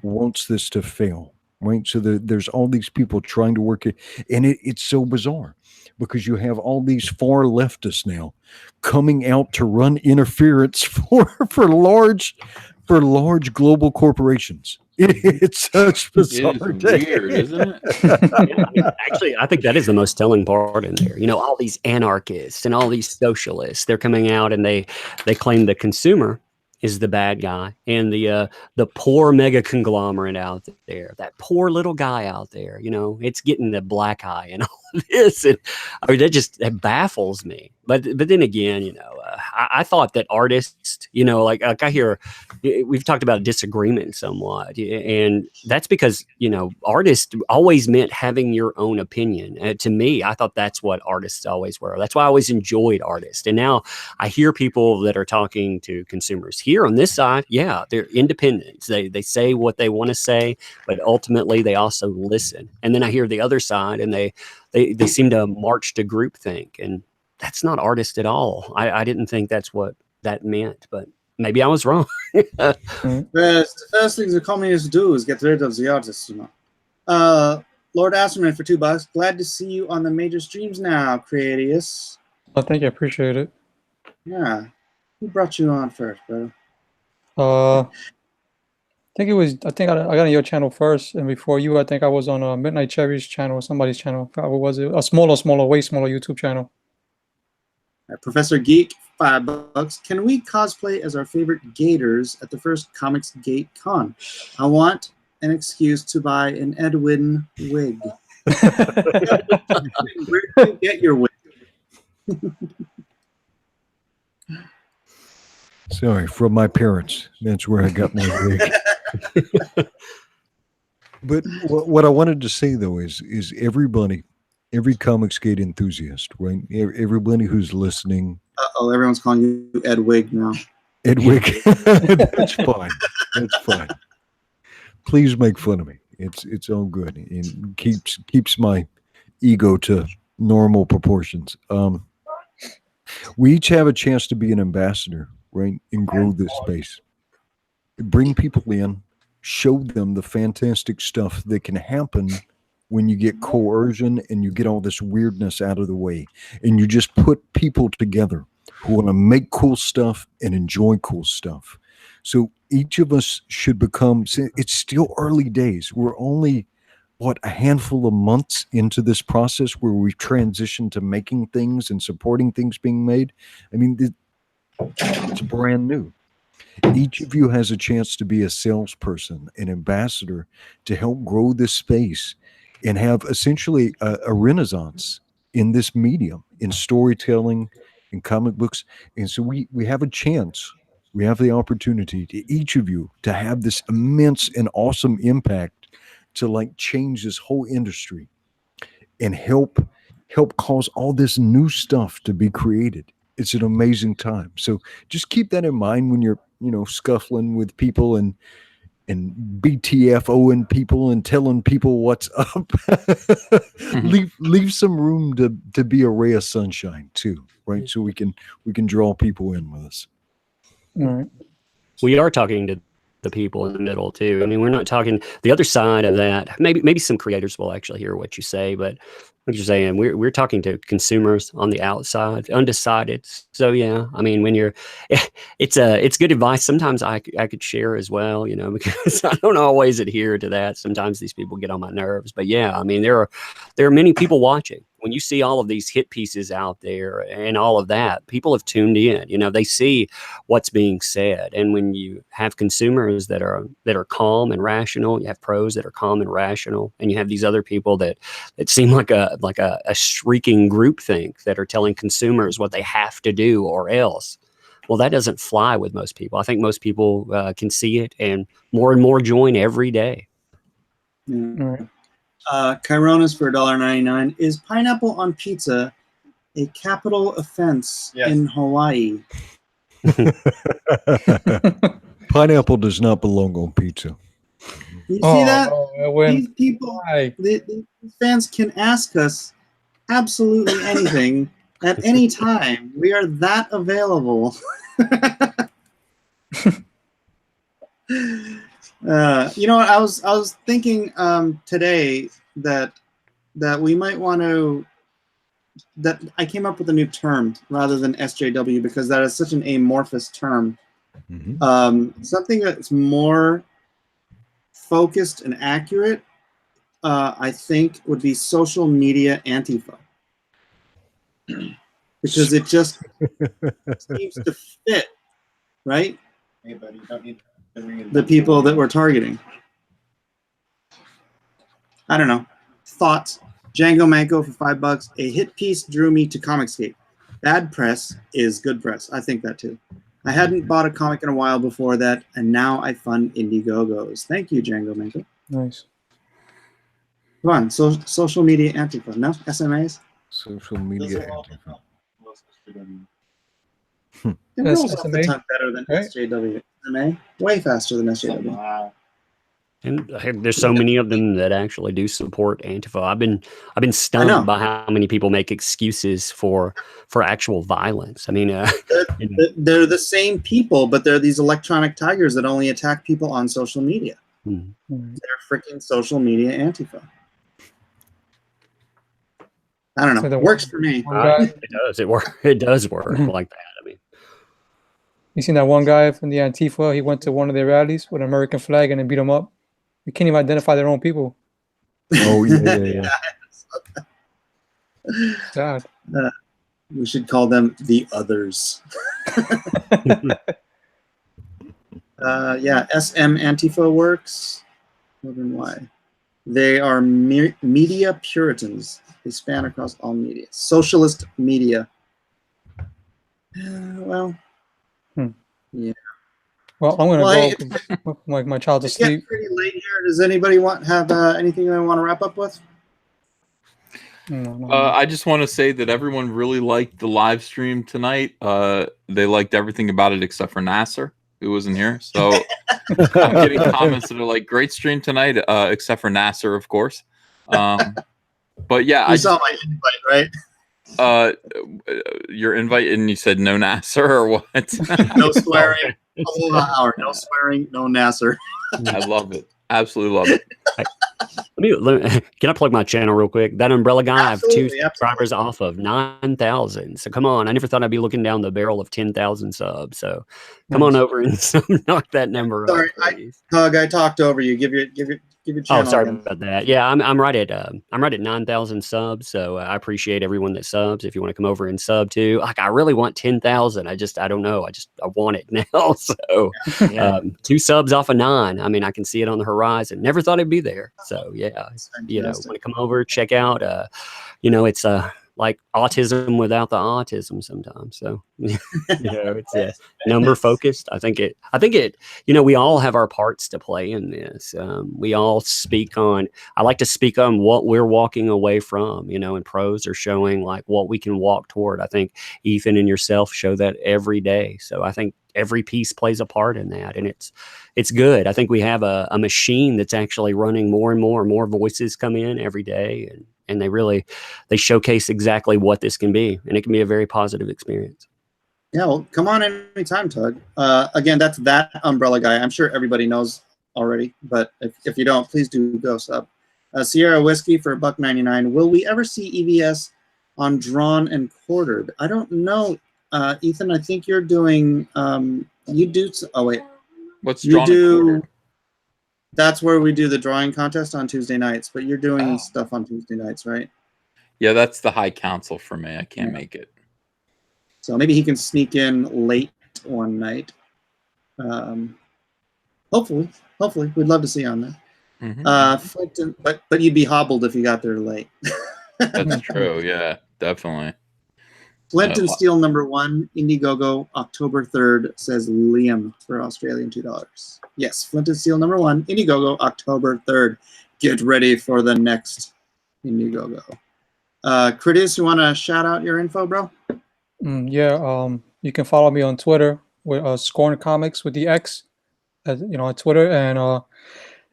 wants this to fail, right? So there's all these people trying to work it, and it's so bizarre because you have all these far leftists now coming out to run interference for large global corporations. It's such bizarre. It is weird, isn't it? Actually, I think that is the most telling part in there. All these anarchists and all these socialists, they're coming out and they claim the consumer is the bad guy and the poor mega conglomerate out there, that poor little guy out there, it's getting the black eye and all of this. And that baffles me. But then again, I thought that artists, like I hear, we've talked about disagreement somewhat, and that's because, artists always meant having your own opinion. To me, I thought that's what artists always were. That's why I always enjoyed artists. And now I hear people that are talking to consumers here on this side. Yeah, they're independent. They say what they want to say, but ultimately they also listen. And then I hear the other side, and they seem to march to groupthink, and that's not artist at all. I didn't think that's what that meant, but maybe I was wrong. The first things the communists do is get rid of the artists, Lord Asserman for $2. Glad to see you on the major streams now, Creatius. I think I appreciate it. Yeah. Who brought you on first, bro? I think I got on your channel first, and before you, I think I was on Midnight Cherry's channel, somebody's channel. I forgot what was it? A smaller, way smaller YouTube channel. Professor Geek, $5. Can we cosplay as our favorite gators at the first Comicsgate Con? I want an excuse to buy an Edwin wig. Where did you get your wig? Sorry, from my parents. That's where I got my wig. But what I wanted to say though is everybody, every Comicsgate enthusiast, right? Everybody who's listening. Uh-oh, everyone's calling you Edwig now. Edwig. That's fine. That's fine. Please make fun of me. It's all good. It keeps my ego to normal proportions. We each have a chance to be an ambassador, right? And grow this space. Bring people in, show them the fantastic stuff that can happen when you get coercion and you get all this weirdness out of the way, and you just put people together who want to make cool stuff and enjoy cool stuff. So each of us should become, it's still early days. We're only, a handful of months into this process where we've transitioned to making things and supporting things being made. I mean, it's brand new. Each of you has a chance to be a salesperson, an ambassador to help grow this space and have essentially a renaissance in this medium, in storytelling, in comic books. And so we have a chance, we have the opportunity to each of you to have this immense and awesome impact to like change this whole industry and help cause all this new stuff to be created. It's an amazing time. So just keep that in mind when you're, scuffling with people and BTFOing people and telling people what's up. leave some room to be a ray of sunshine too, right? So we can draw people in with us. All right. We are talking to the people in the middle too. I mean, we're not talking the other side of that. Maybe some creators will actually hear what you say, but what you're saying, we're talking to consumers on the outside, undecided. So yeah, I mean, when you're, it's good advice. Sometimes I could share as well, because I don't always adhere to that. Sometimes these people get on my nerves, but yeah, I mean, there are many people watching. When you see all of these hit pieces out there and all of that, people have tuned in. They see what's being said. And when you have consumers that are calm and rational, you have pros that are calm and rational, and you have these other people that seem like a shrieking groupthink that are telling consumers what they have to do or else. Well, that doesn't fly with most people. I think most people can see it, and more join every day. All right. Chironas for $1.99. Is pineapple on pizza a capital offense in Hawaii? Pineapple does not belong on pizza. You see that? When, These people, the fans can ask us absolutely anything at any time. We are that available. I was thinking today that we might want to, that I came up with a new term rather than SJW, because that is such an amorphous term. Mm-hmm. Something that's more focused and accurate, I think, would be social media Antifa, because it just seems to fit, right? Hey, buddy, you don't need the people that we're targeting. I don't know. Thoughts? Django Manco for $5. A hit piece drew me to Comicsgate. Bad press is good press. I think that too. I hadn't bought a comic in a while before that, and now I fund Indiegogos. Thank you, Django Manco. Nice. Come on, social media Antifa. No? SMAs? Social media Antifa. It rolls off the SMA? tongue better than SJW. SMA? Way faster than SJW. Wow. And there's so many of them that actually do support Antifa. I've been stunned by how many people make excuses for actual violence. I mean, they're the same people, but they're these electronic tigers that only attack people on social media. Mm-hmm. They're freaking social media Antifa. I don't know. So Works for me. It does. It does work like that. I mean, you seen that one guy from the Antifa? He went to one of their rallies with an American flag and then beat them up. They can't even identify their own people. Oh yeah. Sad. We should call them the others. SM Antifa works. Why? They are media Puritans. They span across all media. Socialist media. Yeah. Well, I'm gonna go. Like my child's It's asleep. getting pretty late here. Does anybody have anything they want to wrap up with? No. I just want to say that everyone really liked the live stream tonight. They liked everything about it except for Nasser, who wasn't here. So I'm getting comments that are like, "Great stream tonight," except for Nasser, of course. But yeah, I saw my invite, right? Your invite, and you said no Nasser or what? No swearing. ALOHA hour. No swearing. No Nasser. I love it. Absolutely love it. Let me, can I plug my channel real quick? That Umbrella guy, I have 2 Absolutely. subscribers off of 9,000. So come on, I never thought I'd be looking down the barrel of 10,000 subs. So come on over and knock that number Sorry, up, please. Hug, I talked over you. Give your Give your Oh, channel. sorry again. about that. Yeah, I'm right at 9,000 subs. So I appreciate everyone that subs. If you want to come over and sub too, like I really want 10,000. I don't know. I want it now. So Yeah. 2 subs off of 9. I mean, I can see it on the horizon. Never thought it'd be there. So yeah, Fantastic. want to come over, check out. It's like autism without the autism sometimes. So it's number focused. I think it. We all have our parts to play in this. We all speak on. I like to speak on what we're walking away from. And pros are showing like what we can walk toward. I think Ethan and yourself show that every day. So I think every piece plays a part in that, and it's good. I think we have a machine that's actually running more and more voices come in every day, and they showcase exactly what this can be, and it can be a very positive experience. Yeah, well, come on anytime, Tug. Again, that's that umbrella guy. I'm sure everybody knows already, but if you don't, please do go sub. Sierra Whiskey for $1.99. Will we ever see EVS on Drawn and Quartered? I don't know. Ethan, I think you're doing. You do. Oh wait, What's you Drawn and do. Quartered? That's where we do the drawing contest on Tuesday nights. But you're doing Oh. stuff on Tuesday nights, right? Yeah, that's the high council for me. I can't make it. So maybe he can sneak in late one night. Hopefully, we'd love to see you on there. Mhm. But you'd be hobbled if you got there late. That's true. Yeah, definitely. Flint and Steel #1, Indiegogo, October 3rd, says Liam for Australian $2. Yes, Flint and Steel #1, Indiegogo, October 3rd. Get ready for the next Indiegogo. Critis, you want to shout out your info, bro? You can follow me on Twitter with Scorn Comics with the X, on Twitter. And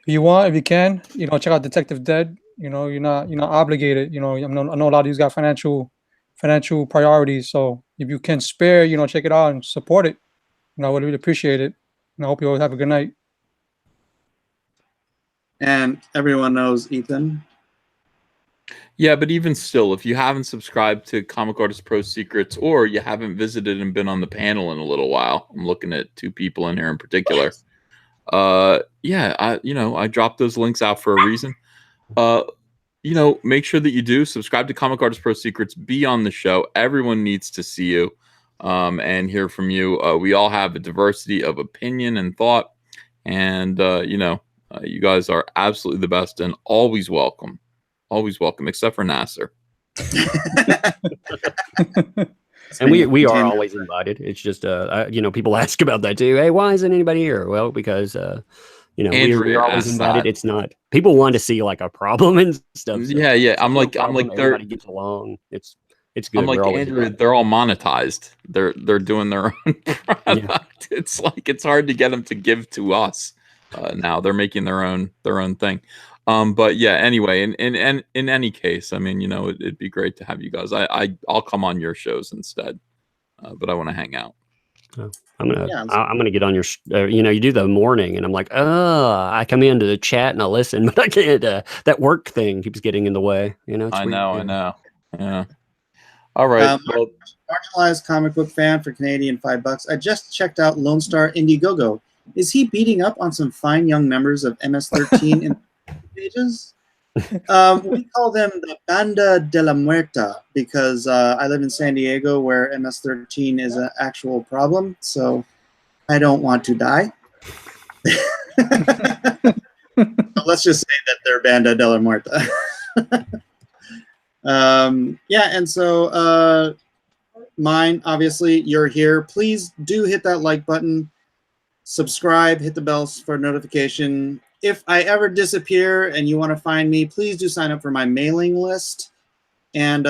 if you can, check out Detective Dead. You're not obligated. I know a lot of these got financial priorities. So if you can spare, check it out and support it. I would really appreciate it. And I hope you all have a good night. And everyone knows Ethan. Yeah, but even still, if you haven't subscribed to Comic Artist Pro Secrets, or you haven't visited and been on the panel in a little while, I'm looking at 2 people in here in particular. I dropped those links out for a reason. Make sure that you do subscribe to Comic Artist Pro Secrets, be on the show. Everyone needs to see you and hear from you. We all have a diversity of opinion and thought, and you guys are absolutely the best and always welcome. Always welcome, except for Nasser. And we are always invited. It's just people ask about that too. Hey, why isn't anybody here? Well, because we're always invited. It's not people want to see like a problem and stuff. So Yeah. I'm like everybody gets along. It's good. I'm like Andrew. They're all monetized. They're doing their own product. Yeah. It's like it's hard to get them to give to us. Now they're making their own thing. But yeah, anyway, and in any case, I mean, it'd be great to have you guys. I'll come on your shows instead, but I want to hang out. Oh, I'm gonna get on your. You do the morning, and I'm like, I come into the chat and I listen, but I can't. That work thing keeps getting in the way. I know. Yeah. All right. Marginalized comic book fan for Canadian $5. I just checked out Lone Star Indiegogo. Is he beating up on some fine young members of MS-13 in pages? We call them the Banda de la Muerta because I live in San Diego where MS-13 is an actual problem, so I don't want to die. So let's just say that they're Banda de la Muerta. And so mine, obviously, you're here. Please do hit that like button. Subscribe, hit the bell for notification. If I ever disappear and you want to find me, please do sign up for my mailing list. And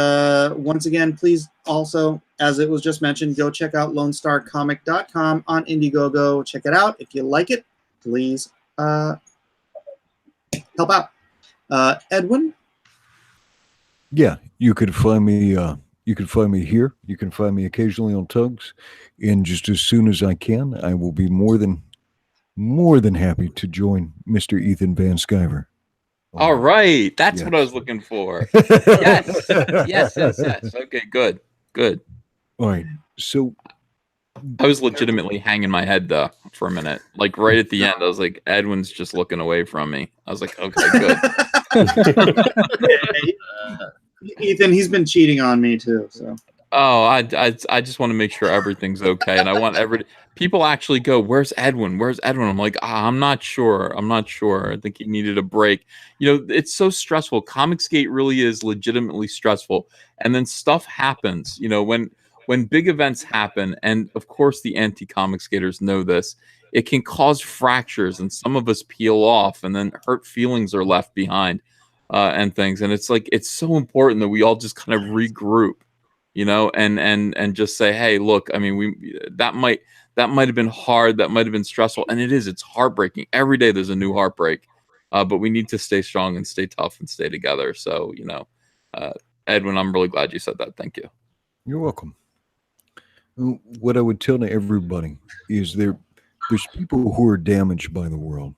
once again, please also, as it was just mentioned, go check out LoneStarComic.com on Indiegogo. Check it out. If you like it, please help out. Edwin? Yeah, you could find me. You can find me here. You can find me occasionally on Tugs, and just as soon as I can, I will be more than happy to join Mr. Ethan Van Sciver. All right, that's what I was looking for. Yes. Okay, good. All right, so I was legitimately hanging my head though for a minute. Like right at the end, I was like, Edwin's just looking away from me. I was like, okay, good. Ethan, he's been cheating on me too. So. Oh, I just want to make sure everything's okay, and I want people actually go, "Where's Edwin? Where's Edwin?" I'm like, I'm not sure. I'm not sure. I think he needed a break. You know, it's so stressful. Comicsgate really is legitimately stressful, and then stuff happens. You know, when big events happen, and of course the anti-Comicsgaters know this, it can cause fractures, and some of us peel off, and then hurt feelings are left behind, and things. And it's like it's so important that we all just kind of regroup. You know, and just say, hey, look, I mean, that might have been hard, that might have been stressful, and it's heartbreaking. Every day there's a new heartbreak, but we need to stay strong and stay tough and stay together. So, you know, Edwin, I'm really glad you said that. Thank you. You're welcome. What I would tell to everybody is there's people who are damaged by the world.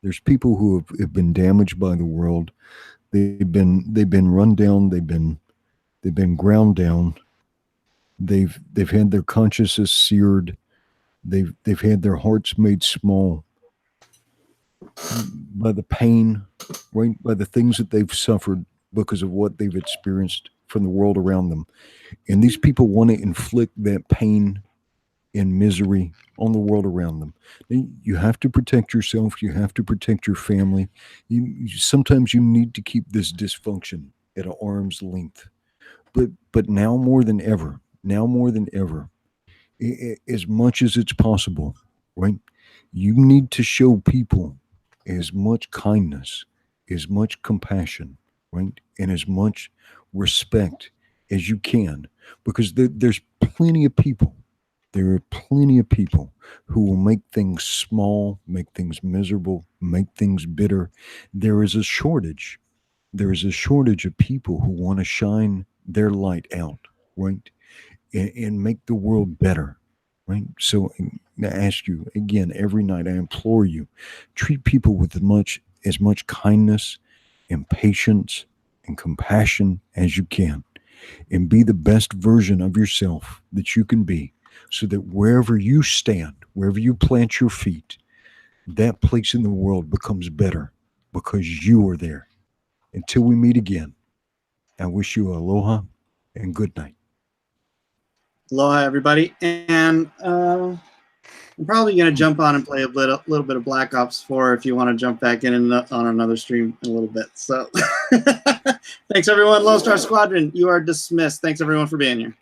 There's people who have been damaged by the world. They've been run down. They've been ground down. They've had their consciousness seared. They've had their hearts made small by the pain, right? By the things that they've suffered because of what they've experienced from the world around them. And these people want to inflict that pain and misery on the world around them. You have to protect yourself. You have to protect your family. Sometimes you need to keep this dysfunction at arm's length. But now more than ever, as much as it's possible, right? You need to show people as much kindness, as much compassion, right? And as much respect as you can, because there's plenty of people. There are plenty of people who will make things small, make things miserable, make things bitter. There is a shortage. There is a shortage of people who want to shine their light out, right? And make the world better, right? So I ask you again every night, I implore you, treat people with as much kindness and patience and compassion as you can, and be the best version of yourself that you can be, so that wherever you stand, wherever you plant your feet, that place in the world becomes better because you are there. Until we meet again, I wish you aloha and good night. Aloha, everybody. And I'm probably going to jump on and play a little bit of Black Ops 4 if you want to jump back in on another stream in a little bit. So thanks, everyone. Lone Star Squadron, you are dismissed. Thanks, everyone, for being here.